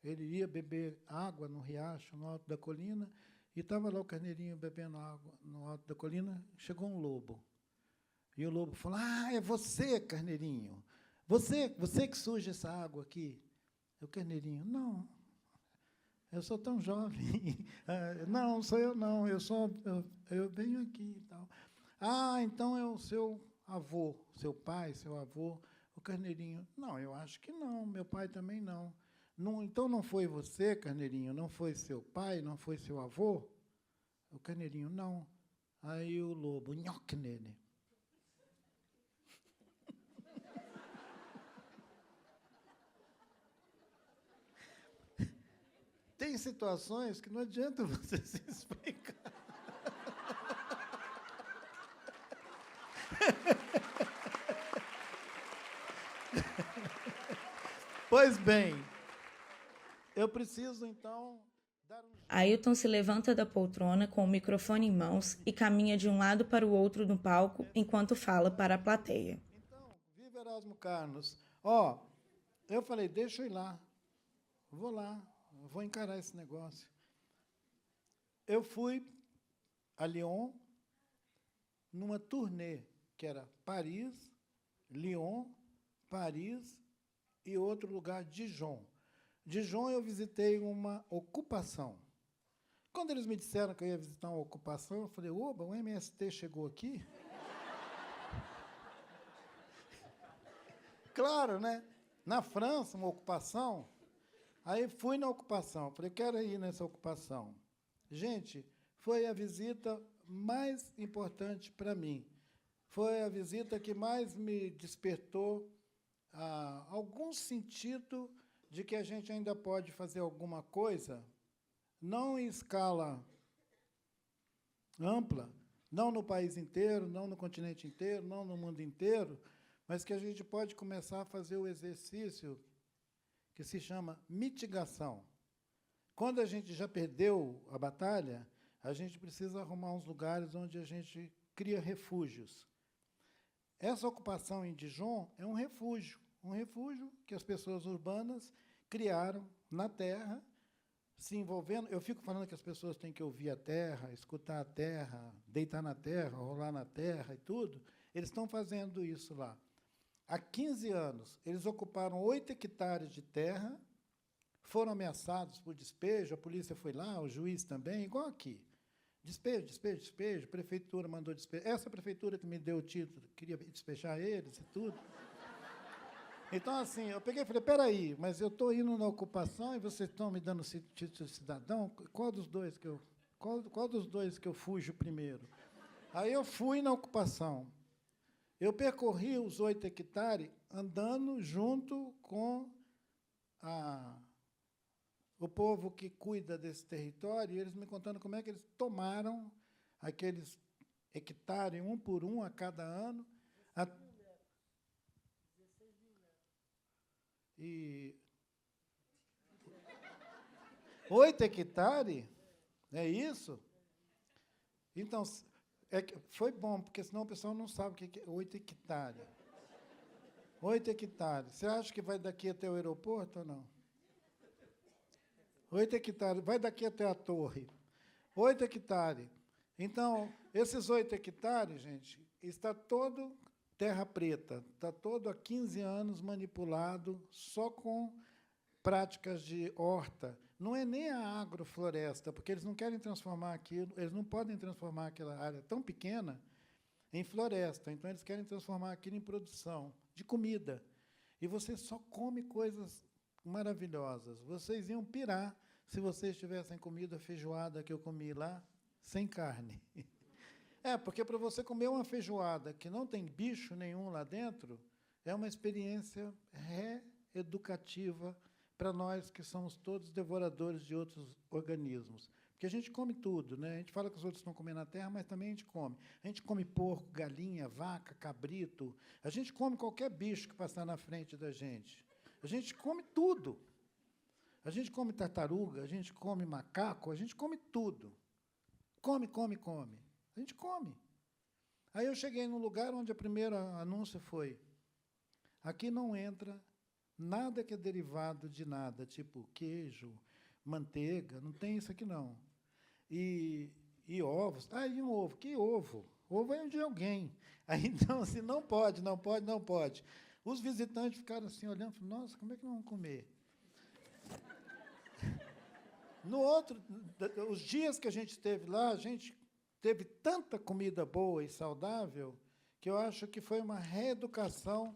Ele ia beber água no riacho, no alto da colina, e estava lá o carneirinho bebendo água no alto da colina, chegou um lobo. E o lobo falou, é você, carneirinho. Você que suja essa água aqui. O carneirinho, não, eu sou tão jovem. Não, sou eu não, eu venho aqui e tal. Então é o seu avô, seu pai, seu avô. O carneirinho, não, eu acho que não, meu pai também não. Então não foi você, carneirinho, não foi seu pai, não foi seu avô? O carneirinho, não. Aí o lobo, nhoque nele. Tem situações que não adianta você se explicar. Pois bem, eu preciso, então, dar um... Ailton se levanta da poltrona com o microfone em mãos e caminha de um lado para o outro no palco enquanto fala para a plateia. Então, viva Erasmo Carlos. Eu falei, deixa eu ir lá. Vou lá. Vou encarar esse negócio. Eu fui a Lyon numa turnê, que era Paris, Lyon, Paris e outro lugar, Dijon. Dijon eu visitei uma ocupação. Quando eles me disseram que eu ia visitar uma ocupação, eu falei, oba, o MST chegou aqui? Claro, né? Na França, uma ocupação... Aí fui na ocupação, falei, quero ir nessa ocupação. Gente, foi a visita mais importante para mim. Foi a visita que mais me despertou algum sentido de que a gente ainda pode fazer alguma coisa, não em escala ampla, não no país inteiro, não no continente inteiro, não no mundo inteiro, mas que a gente pode começar a fazer o exercício que se chama mitigação. Quando a gente já perdeu a batalha, a gente precisa arrumar uns lugares onde a gente cria refúgios. Essa ocupação em Dijon é um refúgio que as pessoas urbanas criaram na terra, se envolvendo. Eu fico falando que as pessoas têm que ouvir a terra, escutar a terra, deitar na terra, rolar na terra e tudo. Eles estão fazendo isso lá. Há 15 anos, eles ocuparam 8 hectares de terra, foram ameaçados por despejo, a polícia foi lá, o juiz também, igual aqui. Despejo, despejo, despejo, a prefeitura mandou despejo. Essa prefeitura que me deu o título, queria despejar eles e tudo. Então, assim, eu peguei e falei, peraí, mas eu estou indo na ocupação e vocês estão me dando título de cidadão? Qual dos dois que eu fujo primeiro? Aí eu fui na ocupação. Eu percorri os 8 hectares andando junto com o povo que cuida desse território, e eles me contando como é que eles tomaram aqueles hectares, um por um, a cada ano. E 8 hectares? É isso? Então, foi bom, porque senão o pessoal não sabe o que é 8 hectares. 8 hectares. Você acha que vai daqui até o aeroporto ou não? 8 hectares. Vai daqui até a torre. 8 hectares. Então, esses 8 hectares, gente, está todo terra preta. Está todo há 15 anos manipulado só com práticas de horta. Não é nem a agrofloresta, porque eles não querem transformar aquilo, eles não podem transformar aquela área tão pequena em floresta. Então, eles querem transformar aquilo em produção de comida. E você só come coisas maravilhosas. Vocês iam pirar se vocês tivessem comido a feijoada que eu comi lá, sem carne. Porque para você comer uma feijoada que não tem bicho nenhum lá dentro, é uma experiência reeducativa para nós que somos todos devoradores de outros organismos. Porque a gente come tudo, né? A gente fala que os outros estão comendo na terra, mas também a gente come. A gente come porco, galinha, vaca, cabrito. A gente come qualquer bicho que passar na frente da gente. A gente come tudo. A gente come tartaruga, a gente come macaco, a gente come tudo. Come, come, come. A gente come. Aí eu cheguei num lugar onde a primeira anúncio foi: aqui não entra nada que é derivado de nada, tipo queijo, manteiga, não tem isso aqui, não. E ovos. E um ovo. Que ovo? Ovo é de alguém. Aí, então, assim, não pode, não pode, não pode. Os visitantes ficaram assim, olhando, nossa, como é que nós vamos comer? Os dias que a gente esteve lá, a gente teve tanta comida boa e saudável que eu acho que foi uma reeducação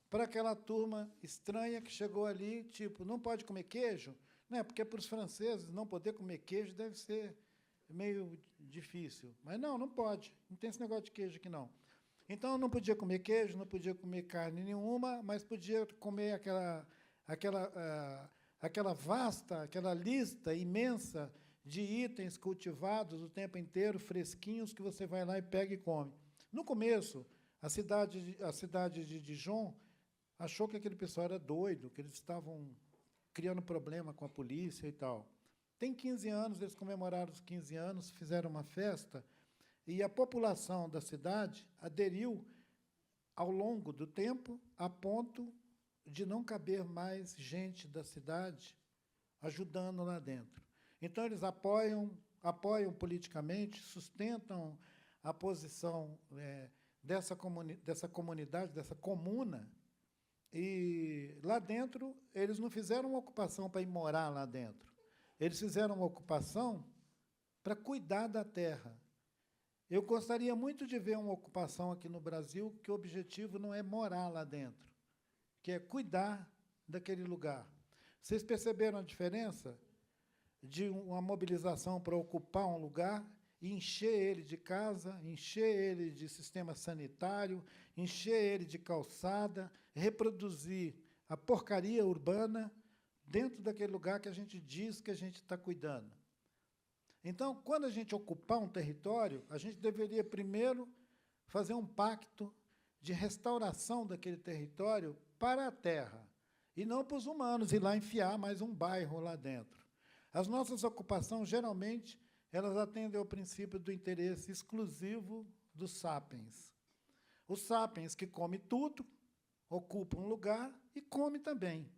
para aquela turma estranha que chegou ali, tipo, não pode comer queijo, né? Porque para os franceses não poder comer queijo deve ser meio difícil. Mas não pode, não tem esse negócio de queijo aqui, não. Então, eu não podia comer queijo, não podia comer carne nenhuma, mas podia comer aquela lista imensa de itens cultivados o tempo inteiro, fresquinhos, que você vai lá e pega e come. No começo, a cidade de Dijon achou que aquele pessoal era doido, que eles estavam criando problema com a polícia e tal. Tem 15 anos, eles comemoraram os 15 anos, fizeram uma festa, e a população da cidade aderiu ao longo do tempo, a ponto de não caber mais gente da cidade ajudando lá dentro. Então, eles apoiam politicamente, sustentam a posição dessa comunidade, dessa comuna, e lá dentro eles não fizeram uma ocupação para ir morar lá dentro. Eles fizeram uma ocupação para cuidar da terra. Eu gostaria muito de ver uma ocupação aqui no Brasil que o objetivo não é morar lá dentro, que é cuidar daquele lugar. Vocês perceberam a diferença de uma mobilização para ocupar um lugar e encher ele de casa, encher ele de sistema sanitário, encher ele de calçada, reproduzir a porcaria urbana dentro daquele lugar que a gente diz que a gente está cuidando. Então, quando a gente ocupar um território, a gente deveria primeiro fazer um pacto de restauração daquele território para a terra, e não para os humanos ir lá enfiar mais um bairro lá dentro. As nossas ocupações, geralmente, elas atendem ao princípio do interesse exclusivo dos sapiens. Os sapiens que comem tudo, ocupam um lugar e comem também.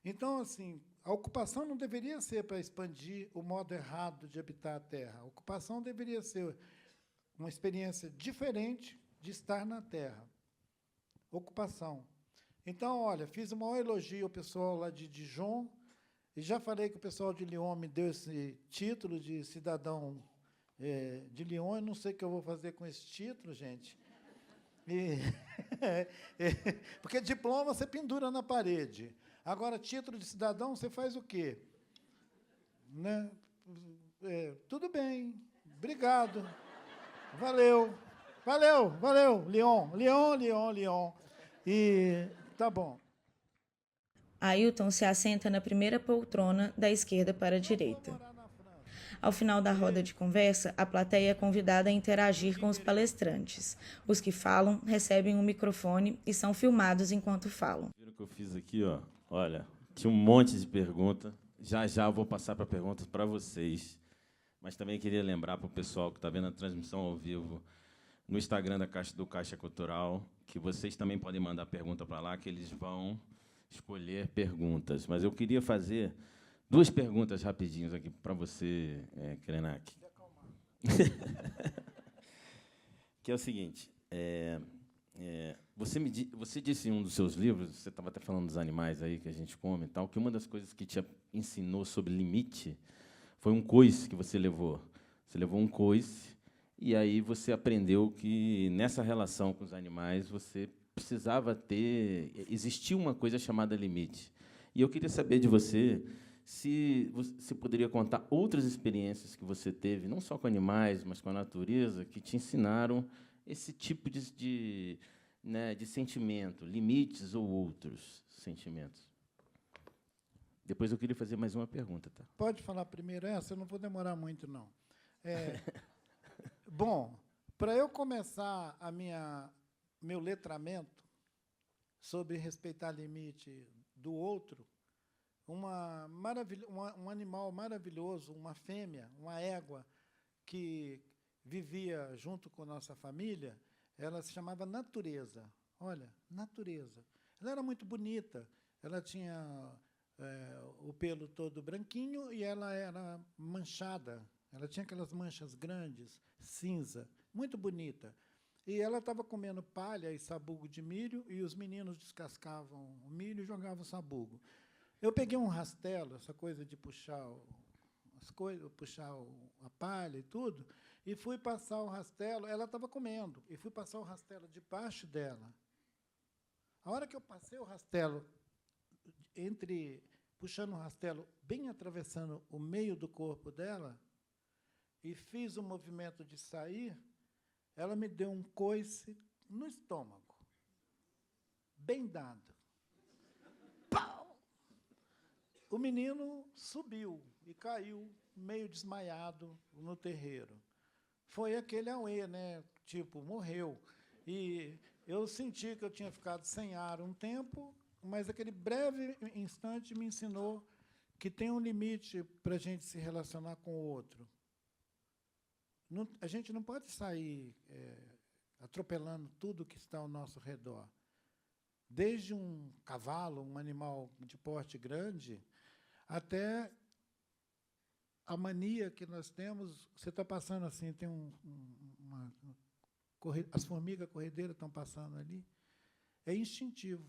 Então, assim, a ocupação não deveria ser para expandir o modo errado de habitar a Terra. A ocupação deveria ser uma experiência diferente de estar na Terra. Ocupação. Então, olha, fiz o maior elogio ao pessoal lá de Dijon, e já falei que o pessoal de Lyon me deu esse título de cidadão de Lyon. Eu não sei o que eu vou fazer com esse título, gente. Porque diploma você pendura na parede. Agora, título de cidadão, você faz o quê? Né? Tudo bem, obrigado. Valeu, valeu, valeu, Lyon, Lyon, Lyon, Lyon. E tá bom. Ailton se assenta na primeira poltrona da esquerda para a direita. Ao final da roda de conversa, a plateia é convidada a interagir com os palestrantes. Os que falam recebem um microfone e são filmados enquanto falam. Viram o que eu fiz aqui, ó? Olha, tinha um monte de pergunta. Já já eu vou passar para perguntas para vocês. Mas também queria lembrar para o pessoal que está vendo a transmissão ao vivo no Instagram do Caixa Cultural, que vocês também podem mandar pergunta para lá, que eles vão escolher perguntas. Mas eu queria fazer 2 perguntas rapidinhas aqui para você, Krenak. Que é o seguinte, você disse em um dos seus livros, você estava até falando dos animais aí que a gente come e tal, que uma das coisas que te ensinou sobre limite foi um coice que você levou. Você levou um coice e aí você aprendeu que nessa relação com os animais você precisava existia uma coisa chamada limite. E eu queria saber de você se você poderia contar outras experiências que você teve, não só com animais, mas com a natureza, que te ensinaram esse tipo de sentimento, limites ou outros sentimentos. Depois eu queria fazer mais uma pergunta. Tá? Pode falar primeiro essa? Eu não vou demorar muito, não. Bom, para eu começar meu letramento sobre respeitar limite do outro, um animal maravilhoso, uma fêmea, uma égua, que vivia junto com nossa família, ela se chamava Natureza. Olha, Natureza. Ela era muito bonita, ela tinha o pelo todo branquinho e ela era manchada. Ela tinha aquelas manchas grandes, cinza, muito bonita. E ela estava comendo palha e sabugo de milho, e os meninos descascavam o milho e jogavam sabugo. Eu peguei um rastelo, essa coisa de puxar a palha e tudo, e fui passar o rastelo. Ela estava comendo, e fui passar o rastelo debaixo dela. A hora que eu passei o rastelo, puxando o rastelo, bem atravessando o meio do corpo dela, e fiz o movimento de sair, ela me deu um coice no estômago, bem dado. Pau! O menino subiu e caiu, meio desmaiado, no terreiro. Foi aquele auê, né? Tipo, morreu. E eu senti que eu tinha ficado sem ar um tempo, mas aquele breve instante me ensinou que tem um limite para a gente se relacionar com o outro. A gente não pode sair atropelando tudo que está ao nosso redor. Desde um cavalo, um animal de porte grande, até a mania que nós temos. Você está passando assim, tem as formigas corredeiras estão passando ali. É instintivo.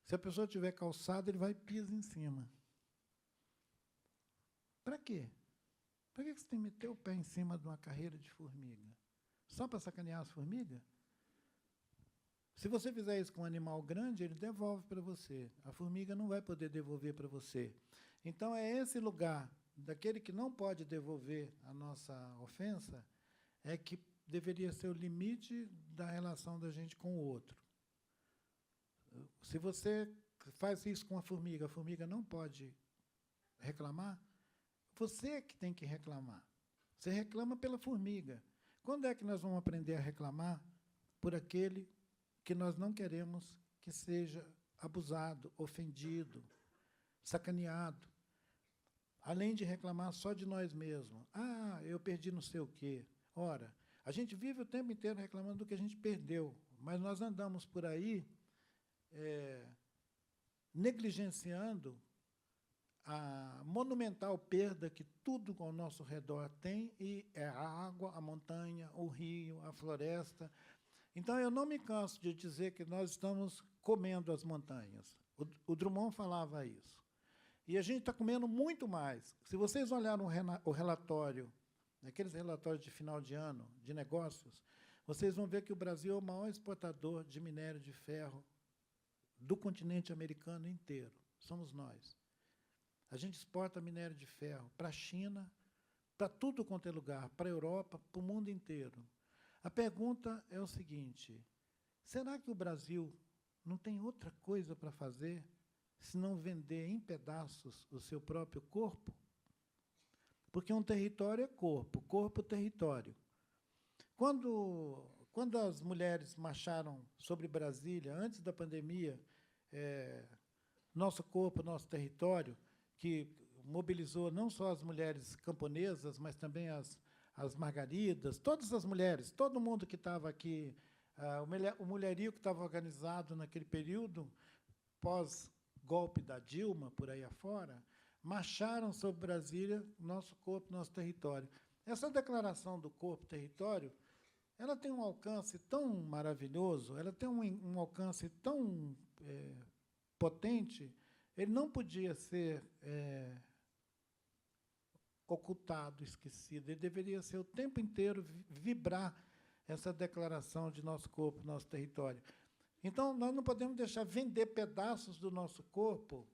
Se a pessoa tiver calçada, ele vai e pisa em cima. Para quê? Para que você tem que meter o pé em cima de uma carreira de formiga? Só para sacanear as formigas? Se você fizer isso com um animal grande, ele devolve para você. A formiga não vai poder devolver para você. Então, é esse lugar daquele que não pode devolver a nossa ofensa, é que deveria ser o limite da relação da gente com o outro. Se você faz isso com a formiga não pode reclamar? Você é que tem que reclamar. Você reclama pela formiga. Quando é que nós vamos aprender a reclamar por aquele que nós não queremos que seja abusado, ofendido, sacaneado? Além de reclamar só de nós mesmos. Ah, eu perdi não sei o quê. Ora, a gente vive o tempo inteiro reclamando do que a gente perdeu, mas nós andamos por aí negligenciando a monumental perda que tudo ao nosso redor tem, e é a água, a montanha, o rio, a floresta. Então, eu não me canso de dizer que nós estamos comendo as montanhas. O Drummond falava isso. E a gente está comendo muito mais. Se vocês olharem o relatório, aqueles relatórios de final de ano, de negócios, vocês vão ver que o Brasil é o maior exportador de minério de ferro do continente americano inteiro. Somos nós. A gente exporta minério de ferro para a China, para tudo quanto é lugar, para a Europa, para o mundo inteiro. A pergunta é o seguinte: será que o Brasil não tem outra coisa para fazer se não vender em pedaços o seu próprio corpo? Porque um território é corpo, corpo, território. Quando as mulheres marcharam sobre Brasília, antes da pandemia, nosso corpo, nosso território, que mobilizou não só as mulheres camponesas, mas também as margaridas, todas as mulheres, todo mundo que estava aqui, o mulherio que estava organizado naquele período, pós-golpe da Dilma, por aí afora, marcharam sobre Brasília, nosso corpo, nosso território. Essa declaração do corpo-território, ela tem um alcance tão maravilhoso, ela tem um alcance tão potente, ele não podia ser ocultado, esquecido. Ele deveria ser o tempo inteiro vibrar essa declaração de nosso corpo, nosso território. Então, nós não podemos deixar vender pedaços do nosso corpo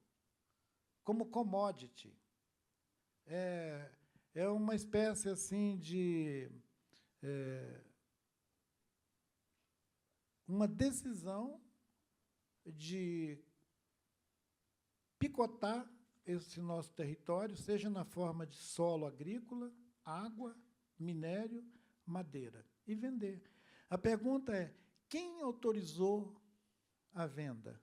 como commodity. É uma espécie assim de uma decisão de picotar esse nosso território, seja na forma de solo agrícola, água, minério, madeira, e vender. A pergunta é: quem autorizou a venda?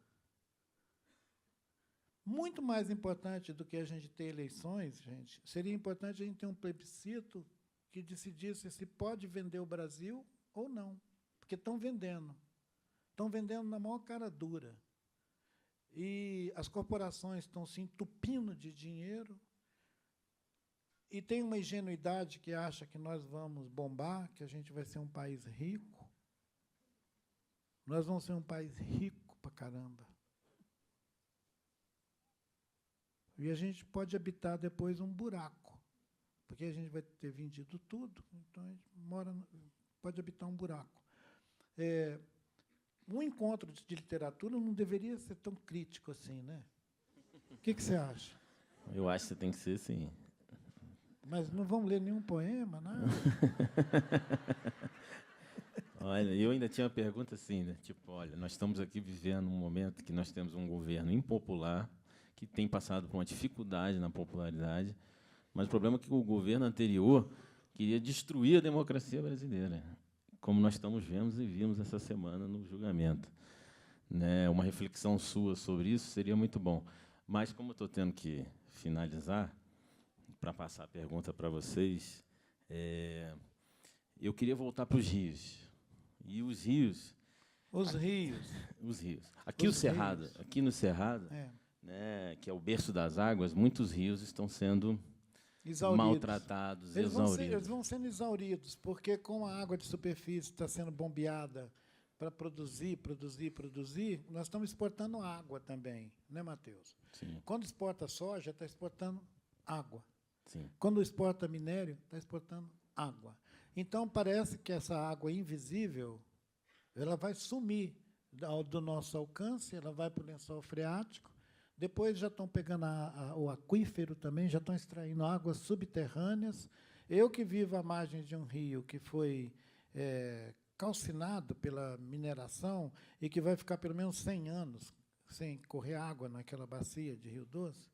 Muito mais importante do que a gente ter eleições, gente, seria importante a gente ter um plebiscito que decidisse se pode vender o Brasil ou não, porque estão vendendo na maior cara dura. E as corporações estão se entupindo de dinheiro, e tem uma ingenuidade que acha que nós vamos bombar, que a gente vai ser um país rico. Nós vamos ser um país rico pra caramba. E a gente pode habitar depois um buraco, porque a gente vai ter vendido tudo, então a gente pode habitar um buraco. Um encontro de literatura não deveria ser tão crítico assim, né? O que você acha? Eu acho que você tem que ser, sim. Mas não vamos ler nenhum poema, nada? Olha, eu ainda tinha uma pergunta assim, né? Tipo, olha, nós estamos aqui vivendo um momento que nós temos um governo impopular, que tem passado por uma dificuldade na popularidade, mas o problema é que o governo anterior queria destruir a democracia brasileira, como nós estamos vendo e vimos essa semana no julgamento. Né? Uma reflexão sua sobre isso seria muito bom. Mas, como eu estou tendo que finalizar, para passar a pergunta para vocês, eu queria voltar para os rios. E os rios... Os rios. Os rios. Aqui, aqui no Cerrado, né, que é o berço das águas, muitos rios estão sendo maltratados, exauridos. Eles vão sendo exauridos, porque com a água de superfície está sendo bombeada para produzir, nós estamos exportando água também, né, Matheus? Sim. Quando exporta soja, está exportando água. Sim. Quando exporta minério, está exportando água. Então, parece que essa água invisível ela vai sumir do nosso alcance, ela vai para o lençol freático. Depois já estão pegando o aquífero também, já estão extraindo águas subterrâneas. Eu que vivo à margem de um rio que foi calcinado pela mineração e que vai ficar pelo menos 100 anos sem correr água naquela bacia de Rio Doce,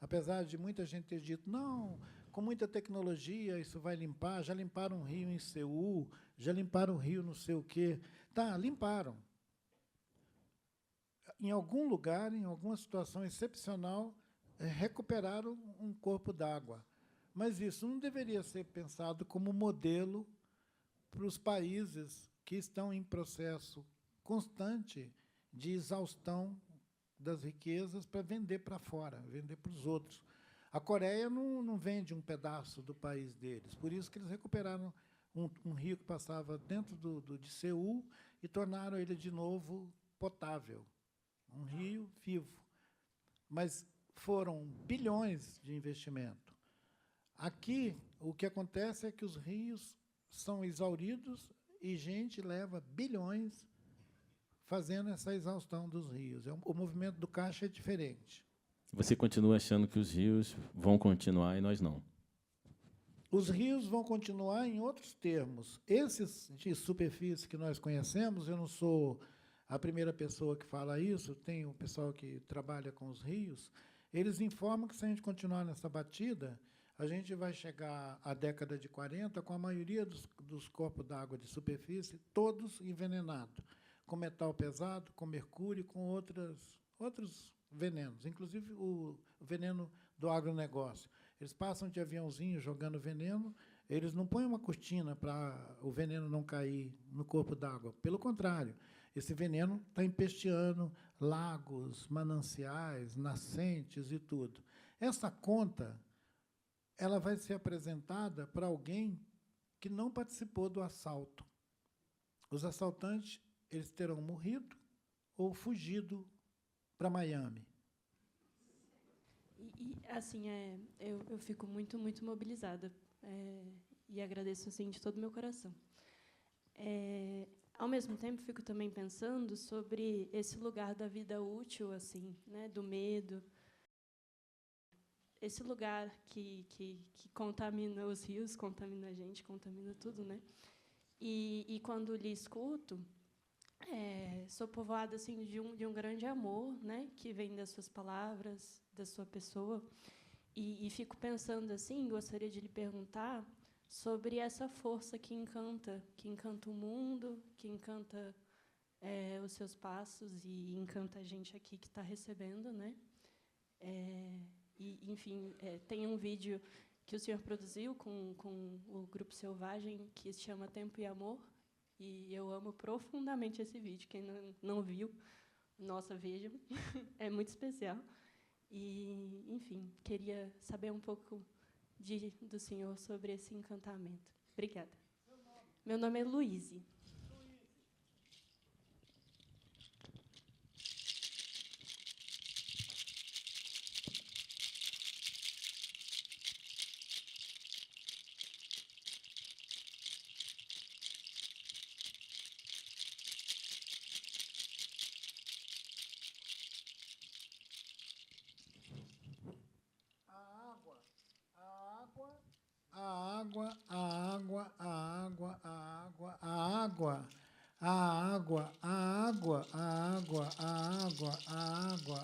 apesar de muita gente ter dito, não, com muita tecnologia isso vai limpar, já limparam um rio em Seul, já limparam um rio não sei o quê. Tá, limparam. Em algum lugar, em alguma situação excepcional, recuperaram um corpo d'água. Mas isso não deveria ser pensado como modelo para os países que estão em processo constante de exaustão das riquezas para vender para fora, vender para os outros. A Coreia não vende um pedaço do país deles, por isso que eles recuperaram um rio que passava dentro de Seul e tornaram ele de novo potável, um rio vivo. Mas foram bilhões de investimento. Aqui, o que acontece é que os rios são exauridos e gente leva bilhões fazendo essa exaustão dos rios. O movimento do caixa é diferente. Você continua achando que os rios vão continuar e nós não? Os rios vão continuar em outros termos. Esses de superfície que nós conhecemos, eu não sou a primeira pessoa que fala isso, tem o pessoal que trabalha com os rios, eles informam que, se a gente continuar nessa batida, a gente vai chegar à década de 40 com a maioria dos corpos d'água de superfície todos envenenados, com metal pesado, com mercúrio, com outros venenos, inclusive o veneno do agronegócio. Eles passam de aviãozinho jogando veneno, eles não põem uma cortina para o veneno não cair no corpo d'água. Pelo contrário, esse veneno está empesteando lagos, mananciais, nascentes e tudo. Essa conta ela vai ser apresentada para alguém que não participou do assalto. Os assaltantes eles terão morrido ou fugido para Miami. Assim, eu fico muito mobilizada e agradeço assim de todo o meu coração. Ao mesmo tempo, fico também pensando sobre esse lugar da vida útil, assim, né, do medo, esse lugar que contamina os rios, contamina a gente, contamina tudo, né? E quando lhe escuto, sou povoada assim de um grande amor, né, que vem das suas palavras, da sua pessoa, e fico pensando assim, gostaria de lhe perguntar sobre essa força que encanta o mundo, que encanta os seus passos e encanta a gente aqui que está recebendo, né? Enfim, tem um vídeo que o senhor produziu com o Grupo Selvagem que se chama Tempo e Amor, e eu amo profundamente esse vídeo. Quem não viu, nossa, vejam, é muito especial. E, enfim, queria saber um pouco do senhor sobre esse encantamento. Obrigada. Meu nome é Luíse.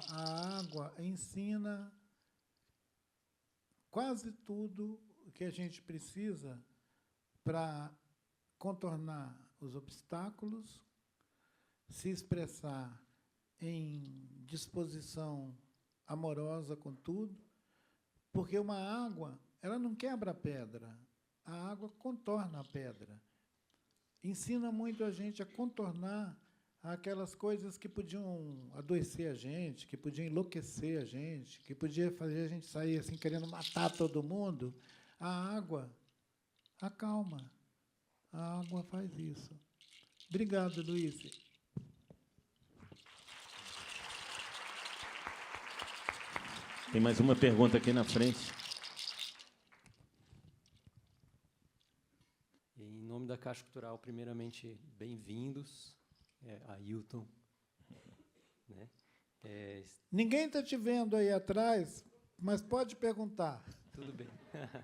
A água ensina quase tudo o que a gente precisa para contornar os obstáculos, se expressar em disposição amorosa com tudo, porque uma água, ela não quebra a pedra, a água contorna a pedra. Ensina muito a gente a contornar aquelas coisas que podiam adoecer a gente, que podiam enlouquecer a gente, que podia fazer a gente sair assim querendo matar todo mundo. A água acalma. A água faz isso. Obrigado, Luiz. Tem mais uma pergunta aqui na frente. Em nome da Caixa Cultural, primeiramente, bem-vindos, Ailton. Né? Ninguém está te vendo aí atrás, mas pode perguntar. Tudo bem.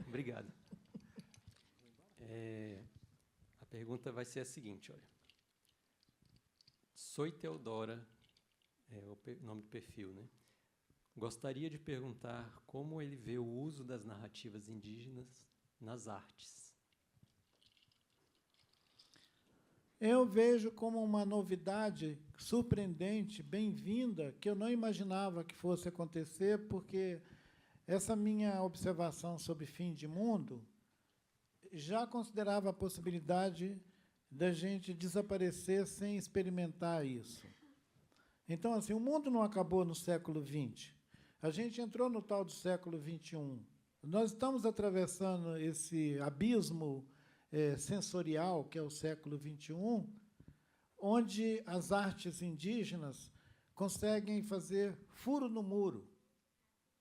Obrigado. A pergunta vai ser a seguinte, olha. Soy Teodora é o nome do perfil, né? Gostaria de perguntar como ele vê o uso das narrativas indígenas nas artes. Eu vejo como uma novidade surpreendente, bem-vinda, que eu não imaginava que fosse acontecer, porque essa minha observação sobre fim de mundo já considerava a possibilidade da gente desaparecer sem experimentar isso. Então, assim, o mundo não acabou no século XX. A gente entrou no tal do século XXI. Nós estamos atravessando esse abismo sensorial, que é o século XXI, onde as artes indígenas conseguem fazer furo no muro,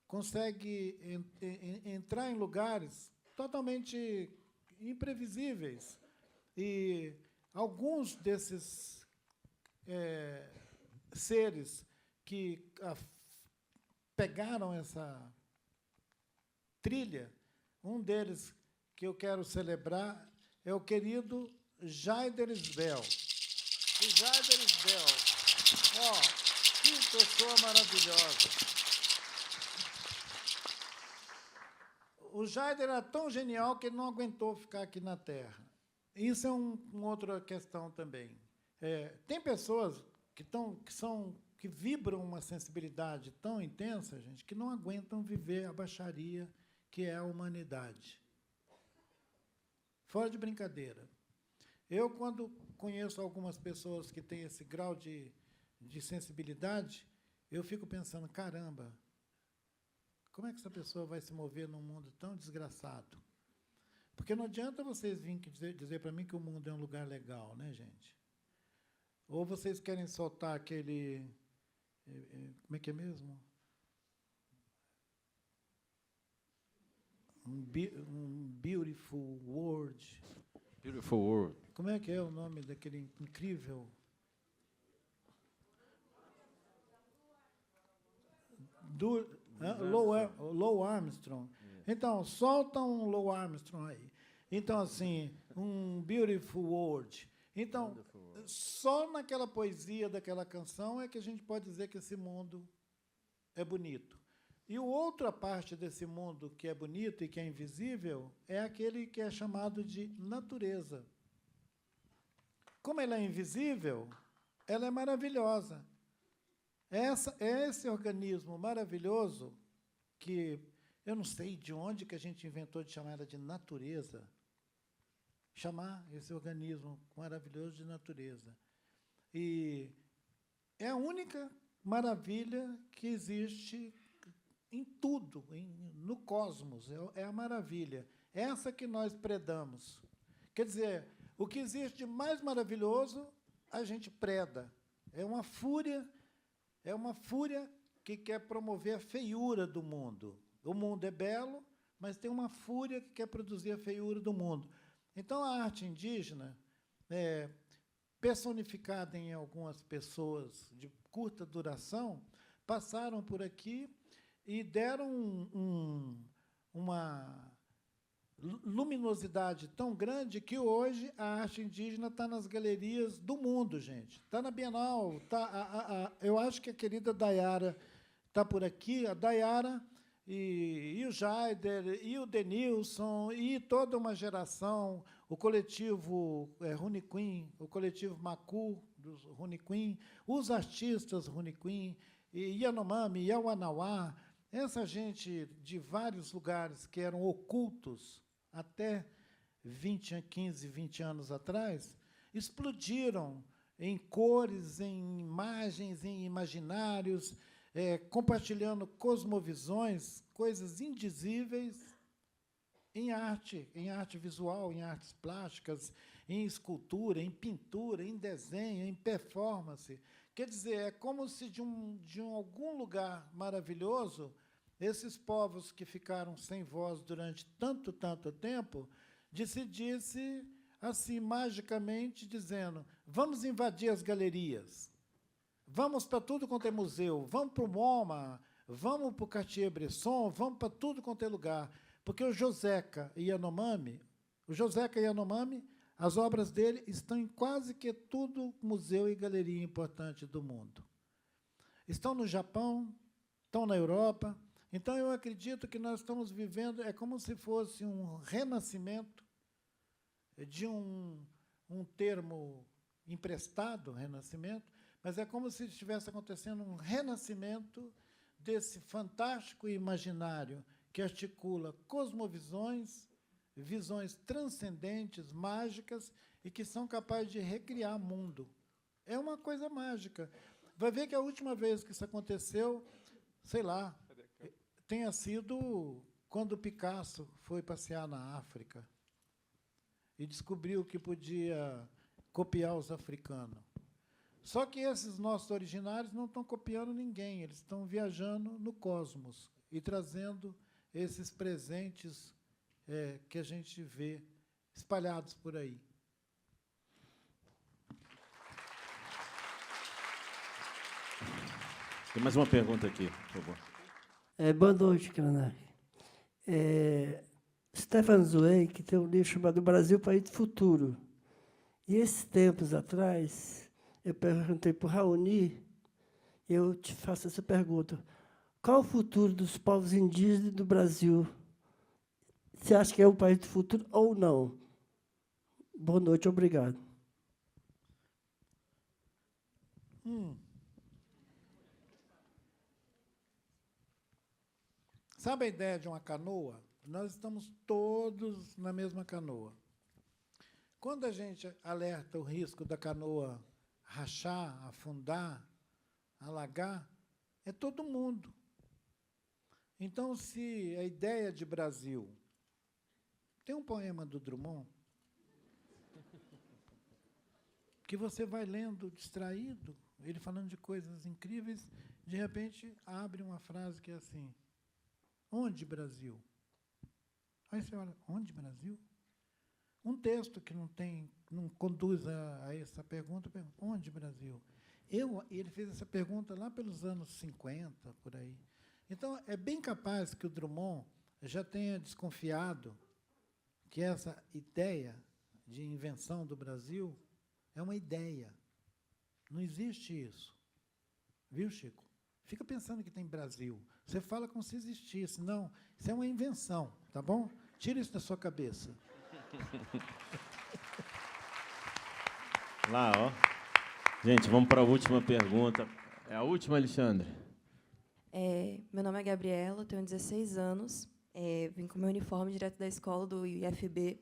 conseguem entrar em lugares totalmente imprevisíveis. E alguns desses seres que pegaram essa trilha, um deles que eu quero celebrar é o querido Jaider Isbel. O Jaider Isbel, que pessoa maravilhosa. O Jaider era tão genial que ele não aguentou ficar aqui na Terra. Isso é uma outra questão também. Tem pessoas que vibram uma sensibilidade tão intensa, gente, que não aguentam viver a baixaria que é a humanidade. Fora de brincadeira. Eu, quando conheço algumas pessoas que têm esse grau de sensibilidade, eu fico pensando, caramba, como é que essa pessoa vai se mover num mundo tão desgraçado? Porque não adianta vocês virem dizer para mim que o mundo é um lugar legal, né, gente? Ou vocês querem soltar aquele... Como é que é mesmo? Um beautiful world. Beautiful world. Como é que é o nome daquele incrível? Louis Armstrong. Então, solta um Louis Armstrong aí. Então, assim, um beautiful world. Então, só naquela poesia daquela canção é que a gente pode dizer que esse mundo é bonito. E a outra parte desse mundo que é bonito e que é invisível é aquele que é chamado de natureza. Como ela é invisível, ela é maravilhosa. É esse organismo maravilhoso que eu não sei de onde que a gente inventou de chamar ela de natureza. Chamar esse organismo maravilhoso de natureza. E é a única maravilha que existe em tudo, no cosmos. É a maravilha. Essa que nós predamos. Quer dizer, o que existe de mais maravilhoso, a gente preda. É uma fúria que quer promover a feiura do mundo. O mundo é belo, mas tem uma fúria que quer produzir a feiura do mundo. Então, a arte indígena, personificada em algumas pessoas de curta duração, passaram por aqui e deram uma luminosidade tão grande que hoje a arte indígena está nas galerias do mundo, gente. Está na Bienal. Eu acho que a querida Dayara está por aqui. A Dayara e o Jaider, e o Denilson, e toda uma geração, o coletivo Runiquim, o coletivo Macu, dos Runiquim, os artistas Runiquim, e Yanomami, Yawanawá, essa gente de vários lugares que eram ocultos até 15, 20 anos atrás, explodiram em cores, em imagens, em imaginários, compartilhando cosmovisões, coisas indizíveis em arte visual, em artes plásticas, em escultura, em pintura, em desenho, em performance. Quer dizer, é como se de algum lugar maravilhoso, esses povos que ficaram sem voz durante tanto tempo, decidisse, assim, magicamente, dizendo, vamos invadir as galerias. Vamos para tudo quanto é museu, vamos para o MoMA, vamos para o Cartier-Bresson, vamos para tudo quanto é lugar. Porque o Joseca Yanomami, as obras dele estão em quase que todo museu e galeria importante do mundo. estão no Japão, estão na Europa. Então, eu acredito que nós estamos vivendo, é como se fosse um renascimento de um termo emprestado, renascimento, mas é como se estivesse acontecendo um renascimento desse fantástico imaginário que articula cosmovisões, visões transcendentes, mágicas, e que são capazes de recriar mundo. É uma coisa mágica. Vai ver que a última vez que isso aconteceu, sei lá, tenha sido quando Picasso foi passear na África e descobriu que podia copiar os africanos. Só que esses nossos originários não estão copiando ninguém, eles estão viajando no cosmos e trazendo esses presentes que a gente vê espalhados por aí. Tem mais uma pergunta aqui, por favor. Boa noite, Krenak. Stefan Zweig, que tem um livro chamado Brasil, País do Futuro. E, esses tempos atrás, eu perguntei para o Raoni, eu te faço essa pergunta. Qual o futuro dos povos indígenas do Brasil? Você acha que é o país do futuro ou não? Boa noite, obrigado. Sabe a ideia de uma canoa? Nós estamos todos na mesma canoa. Quando a gente alerta o risco da canoa rachar, afundar, alagar, é todo mundo. Então, se a ideia de Brasil... Tem um poema do Drummond que você vai lendo distraído, ele falando de coisas incríveis, de repente abre uma frase que é assim: onde Brasil? Aí você olha, onde Brasil? Um texto que não conduz a essa pergunta, onde Brasil? Ele fez essa pergunta lá pelos anos 50, por aí. Então, é bem capaz que o Drummond já tenha desconfiado que essa ideia de invenção do Brasil é uma ideia. Não existe isso. Viu, Chico? Fica pensando que tem Brasil. Você fala como se existisse. Não, isso é uma invenção, tá bom? Tira isso da sua cabeça. Lá, ó. Gente, vamos para a última pergunta. É a última, Alexandre? Meu nome é Gabriela, tenho 16 anos. Vim com meu uniforme direto da escola do IFB.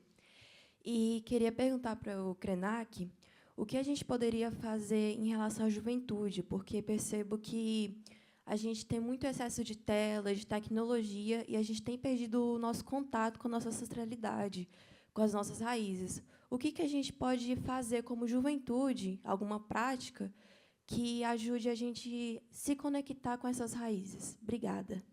E queria perguntar para o Krenak o que a gente poderia fazer em relação à juventude, porque percebo que a gente tem muito excesso de tela, de tecnologia, e a gente tem perdido o nosso contato com a nossa ancestralidade, com as nossas raízes. O que a gente pode fazer como juventude, alguma prática, que ajude a gente se conectar com essas raízes? Obrigada.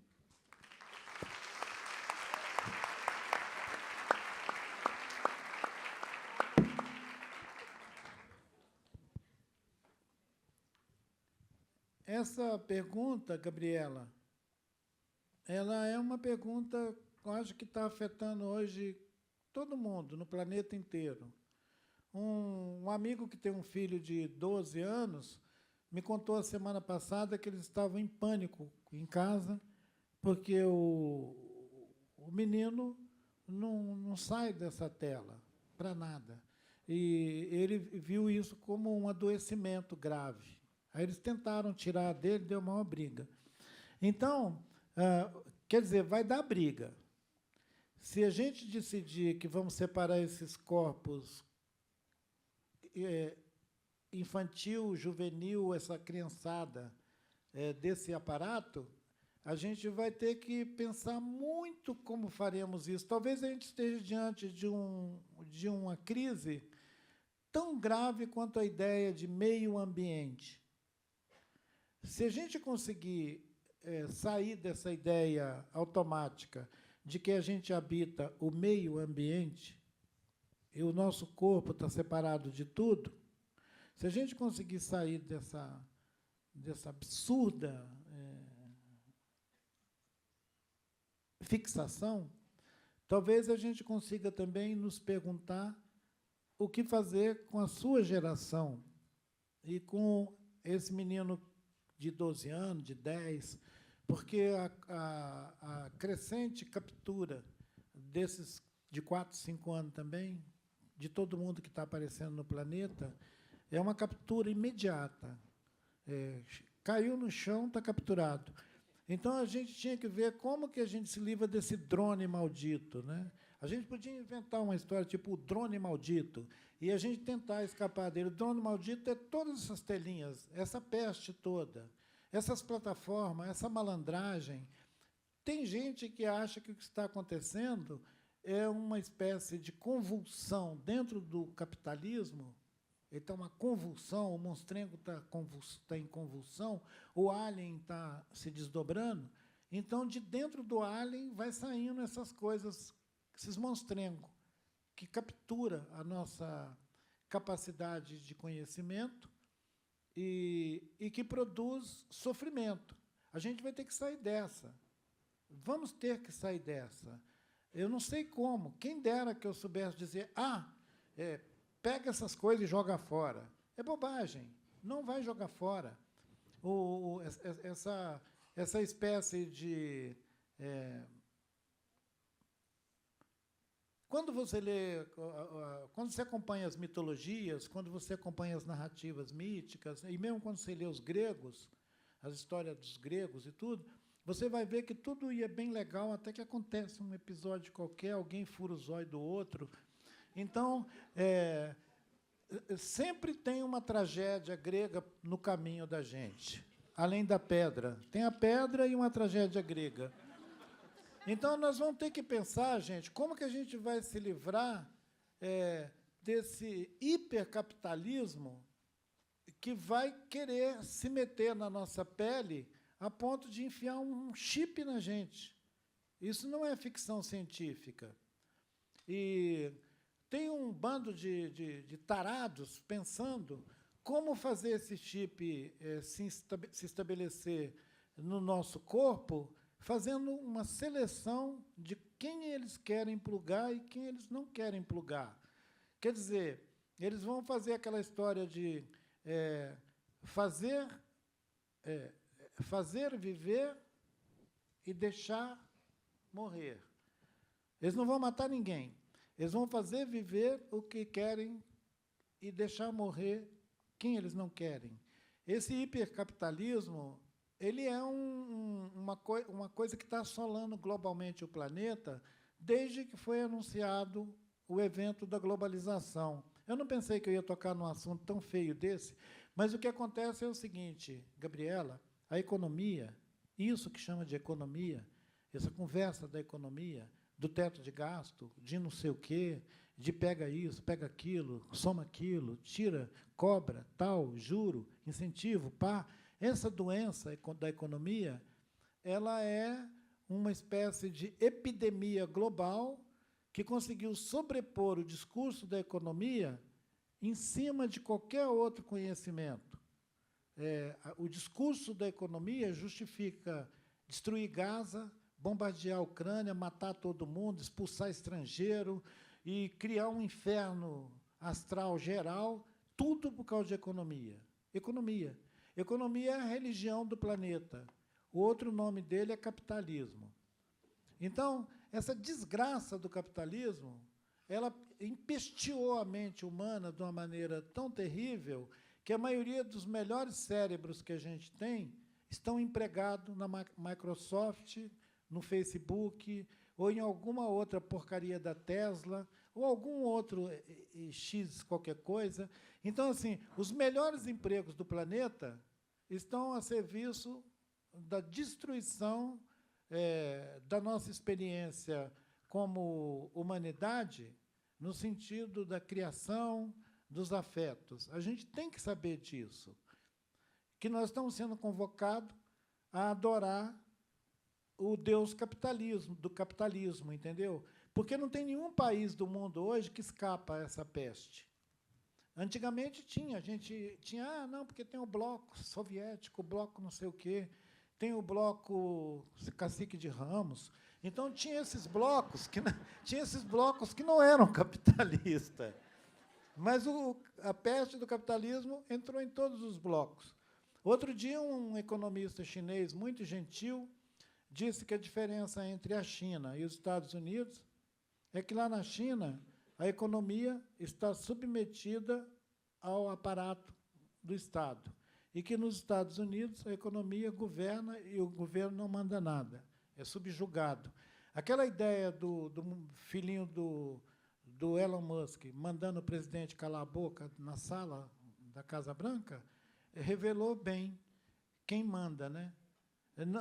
Essa pergunta, Gabriela, ela é uma pergunta, eu acho que está afetando hoje todo mundo, no planeta inteiro. Um amigo que tem um filho de 12 anos me contou a semana passada que eles estavam em pânico em casa, porque o menino não sai dessa tela para nada. E ele viu isso como um adoecimento grave. Aí eles tentaram tirar dele, deu uma briga. Então, quer dizer, vai dar briga. Se a gente decidir que vamos separar esses corpos infantil, juvenil, essa criançada desse aparato, a gente vai ter que pensar muito como faremos isso. Talvez a gente esteja diante de uma crise tão grave quanto a ideia de meio ambiente. Se a gente conseguir sair dessa ideia automática de que a gente habita o meio ambiente e o nosso corpo está separado de tudo, se a gente conseguir sair dessa absurda fixação, talvez a gente consiga também nos perguntar o que fazer com a sua geração e com esse menino de 12 anos, de 10, porque a crescente captura desses de 4, 5 anos também, de todo mundo que está aparecendo no planeta, é uma captura imediata. Caiu no chão, está capturado. Então, a gente tinha que ver como que a gente se livra desse drone maldito, né? A gente podia inventar uma história tipo o drone maldito e a gente tentar escapar dele. O drone maldito é todas essas telinhas, essa peste toda, essas plataformas, essa malandragem. Tem gente que acha que o que está acontecendo é uma espécie de convulsão dentro do capitalismo. Então, uma convulsão, o monstrengo está em convulsão, o alien está se desdobrando. Então, de dentro do alien vai saindo essas coisas, esses monstrengos, que captura a nossa capacidade de conhecimento e que produz sofrimento. A gente vai ter que sair dessa. Vamos ter que sair dessa. Eu não sei como. Quem dera que eu soubesse dizer, pega essas coisas e joga fora. É bobagem. Não vai jogar fora. Essa espécie de... Quando você lê, quando você acompanha as mitologias, quando você acompanha as narrativas míticas, e mesmo quando você lê os gregos, as histórias dos gregos e tudo, você vai ver que tudo ia bem legal até que acontece um episódio qualquer, alguém fura o zóio do outro. Então, sempre tem uma tragédia grega no caminho da gente, além da pedra. Tem a pedra e uma tragédia grega. Então, nós vamos ter que pensar, gente, como que a gente vai se livrar desse hipercapitalismo que vai querer se meter na nossa pele a ponto de enfiar um chip na gente. Isso não é ficção científica. E tem um bando de tarados pensando como fazer esse chip se estabelecer no nosso corpo, fazendo uma seleção de quem eles querem plugar e quem eles não querem plugar. Quer dizer, eles vão fazer aquela história de fazer viver e deixar morrer. Eles não vão matar ninguém. Eles vão fazer viver o que querem e deixar morrer quem eles não querem. Esse hipercapitalismo, ele é uma coisa que está assolando globalmente o planeta desde que foi anunciado o evento da globalização. Eu não pensei que eu ia tocar num assunto tão feio desse, mas o que acontece é o seguinte, Gabriela, a economia, isso que chama de economia, essa conversa da economia, do teto de gasto, de não sei o quê, de pega isso, pega aquilo, soma aquilo, tira, cobra, tal, juro, incentivo, pá. Essa doença da economia, ela é uma espécie de epidemia global que conseguiu sobrepor o discurso da economia em cima de qualquer outro conhecimento. O discurso da economia justifica destruir Gaza, bombardear a Ucrânia, matar todo mundo, expulsar estrangeiro e criar um inferno astral geral, tudo por causa de economia. Economia. Economia é a religião do planeta. O outro nome dele é capitalismo. Então, essa desgraça do capitalismo, ela empesteou a mente humana de uma maneira tão terrível que a maioria dos melhores cérebros que a gente tem estão empregados na Microsoft, no Facebook, ou em alguma outra porcaria da Tesla, ou algum outro X qualquer coisa. Então, assim, os melhores empregos do planeta estão a serviço da destruição da nossa experiência como humanidade, no sentido da criação dos afetos. A gente tem que saber disso, que nós estamos sendo convocados a adorar o Deus do capitalismo, entendeu? Porque não tem nenhum país do mundo hoje que escapa a essa peste. Antigamente a gente tinha, não, porque tem o bloco soviético, o bloco não sei o quê, tem o bloco Cacique de Ramos. Então, tinha esses blocos que não eram capitalistas. Mas a peste do capitalismo entrou em todos os blocos. Outro dia, um economista chinês muito gentil disse que a diferença entre a China e os Estados Unidos é que lá na China a economia está submetida ao aparato do Estado e que nos Estados Unidos a economia governa e o governo não manda nada, é subjugado. Aquela ideia do filhinho do Elon Musk mandando o presidente calar a boca na sala da Casa Branca revelou bem quem manda, né?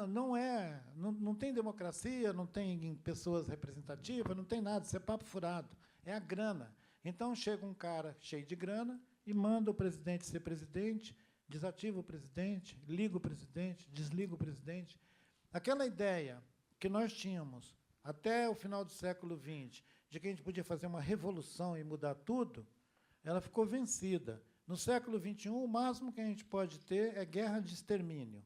Não tem democracia, não tem pessoas representativas, não tem nada, isso é papo furado, é a grana. Então, chega um cara cheio de grana e manda o presidente ser presidente, desativa o presidente, liga o presidente, desliga o presidente. Aquela ideia que nós tínhamos até o final do século XX, de que a gente podia fazer uma revolução e mudar tudo, ela ficou vencida. No século XXI, o máximo que a gente pode ter é guerra de extermínio.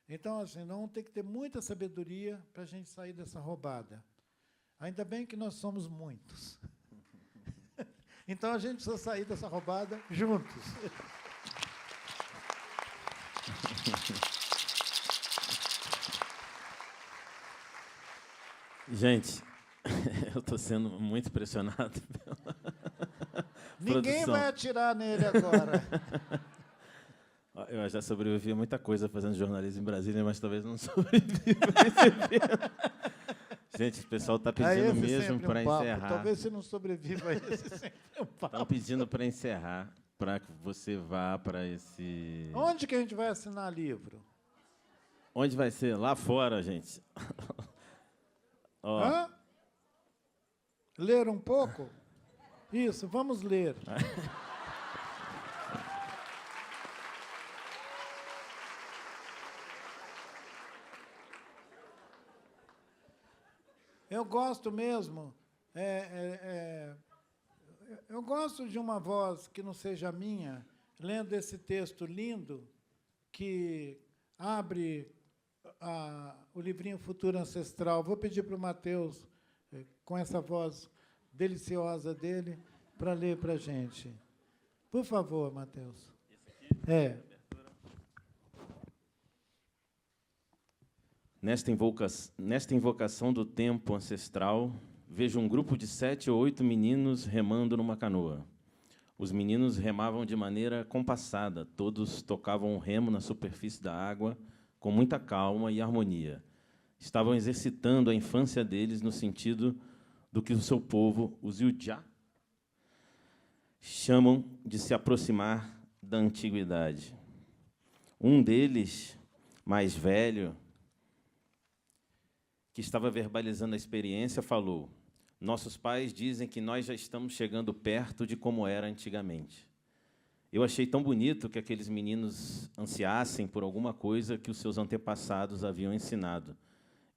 Então, assim, não tem que ter muita sabedoria para a gente sair dessa roubada. Ainda bem que nós somos muitos. Então, a gente precisa sair dessa roubada juntos. Gente, eu estou sendo muito pressionado pela Ninguém produção. vai atirar nele agora. Eu já sobrevivi a muita coisa fazendo jornalismo em Brasília, mas talvez não sobreviva a esse evento. Gente, o pessoal está pedindo mesmo para encerrar. Talvez você não sobreviva a esse sempre um papo. Estão pedindo para encerrar, para que você vá para esse... Onde que a gente vai assinar livro? Onde vai ser? Lá fora, gente. Ó. Hã? Ler um pouco? Isso, vamos ler. Eu gosto mesmo, eu gosto de uma voz que não seja a minha, lendo esse texto lindo, que abre o livrinho Futuro Ancestral. Vou pedir para o Matheus, com essa voz deliciosa dele, para ler para a gente. Por favor, Matheus. Nesta invocação do tempo ancestral, vejo um grupo de 7 ou 8 meninos remando numa canoa. Os meninos remavam de maneira compassada, todos tocavam o remo na superfície da água com muita calma e harmonia. Estavam exercitando a infância deles no sentido do que o seu povo, os Yujá, chamam de se aproximar da antiguidade. Um deles, mais velho, que estava verbalizando a experiência, falou: nossos pais dizem que nós já estamos chegando perto de como era antigamente. Eu achei tão bonito que aqueles meninos ansiassem por alguma coisa que os seus antepassados haviam ensinado,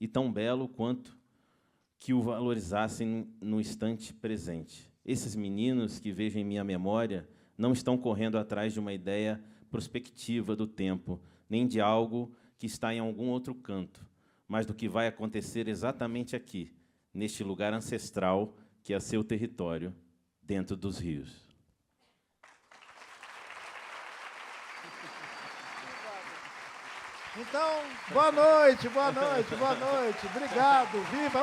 e tão belo quanto que o valorizassem no instante presente. Esses meninos que vejo em minha memória não estão correndo atrás de uma ideia prospectiva do tempo, nem de algo que está em algum outro canto, mas do que vai acontecer exatamente aqui, neste lugar ancestral que é seu território, dentro dos rios. Então, boa noite, boa noite, boa noite. Obrigado, viva!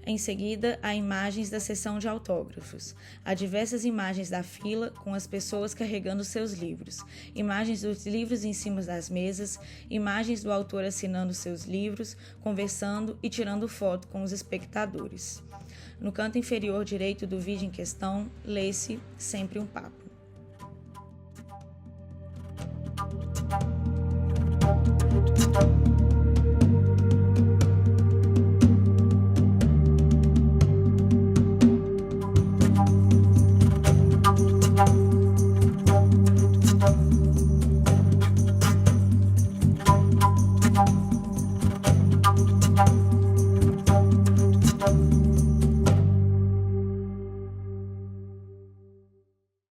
Em seguida, há imagens da sessão de autógrafos. Há diversas imagens da fila com as pessoas carregando seus livros, imagens dos livros em cima das mesas, imagens do autor assinando seus livros, conversando e tirando foto com os espectadores. No canto inferior direito do vídeo em questão, lê-se Sempre um Papo.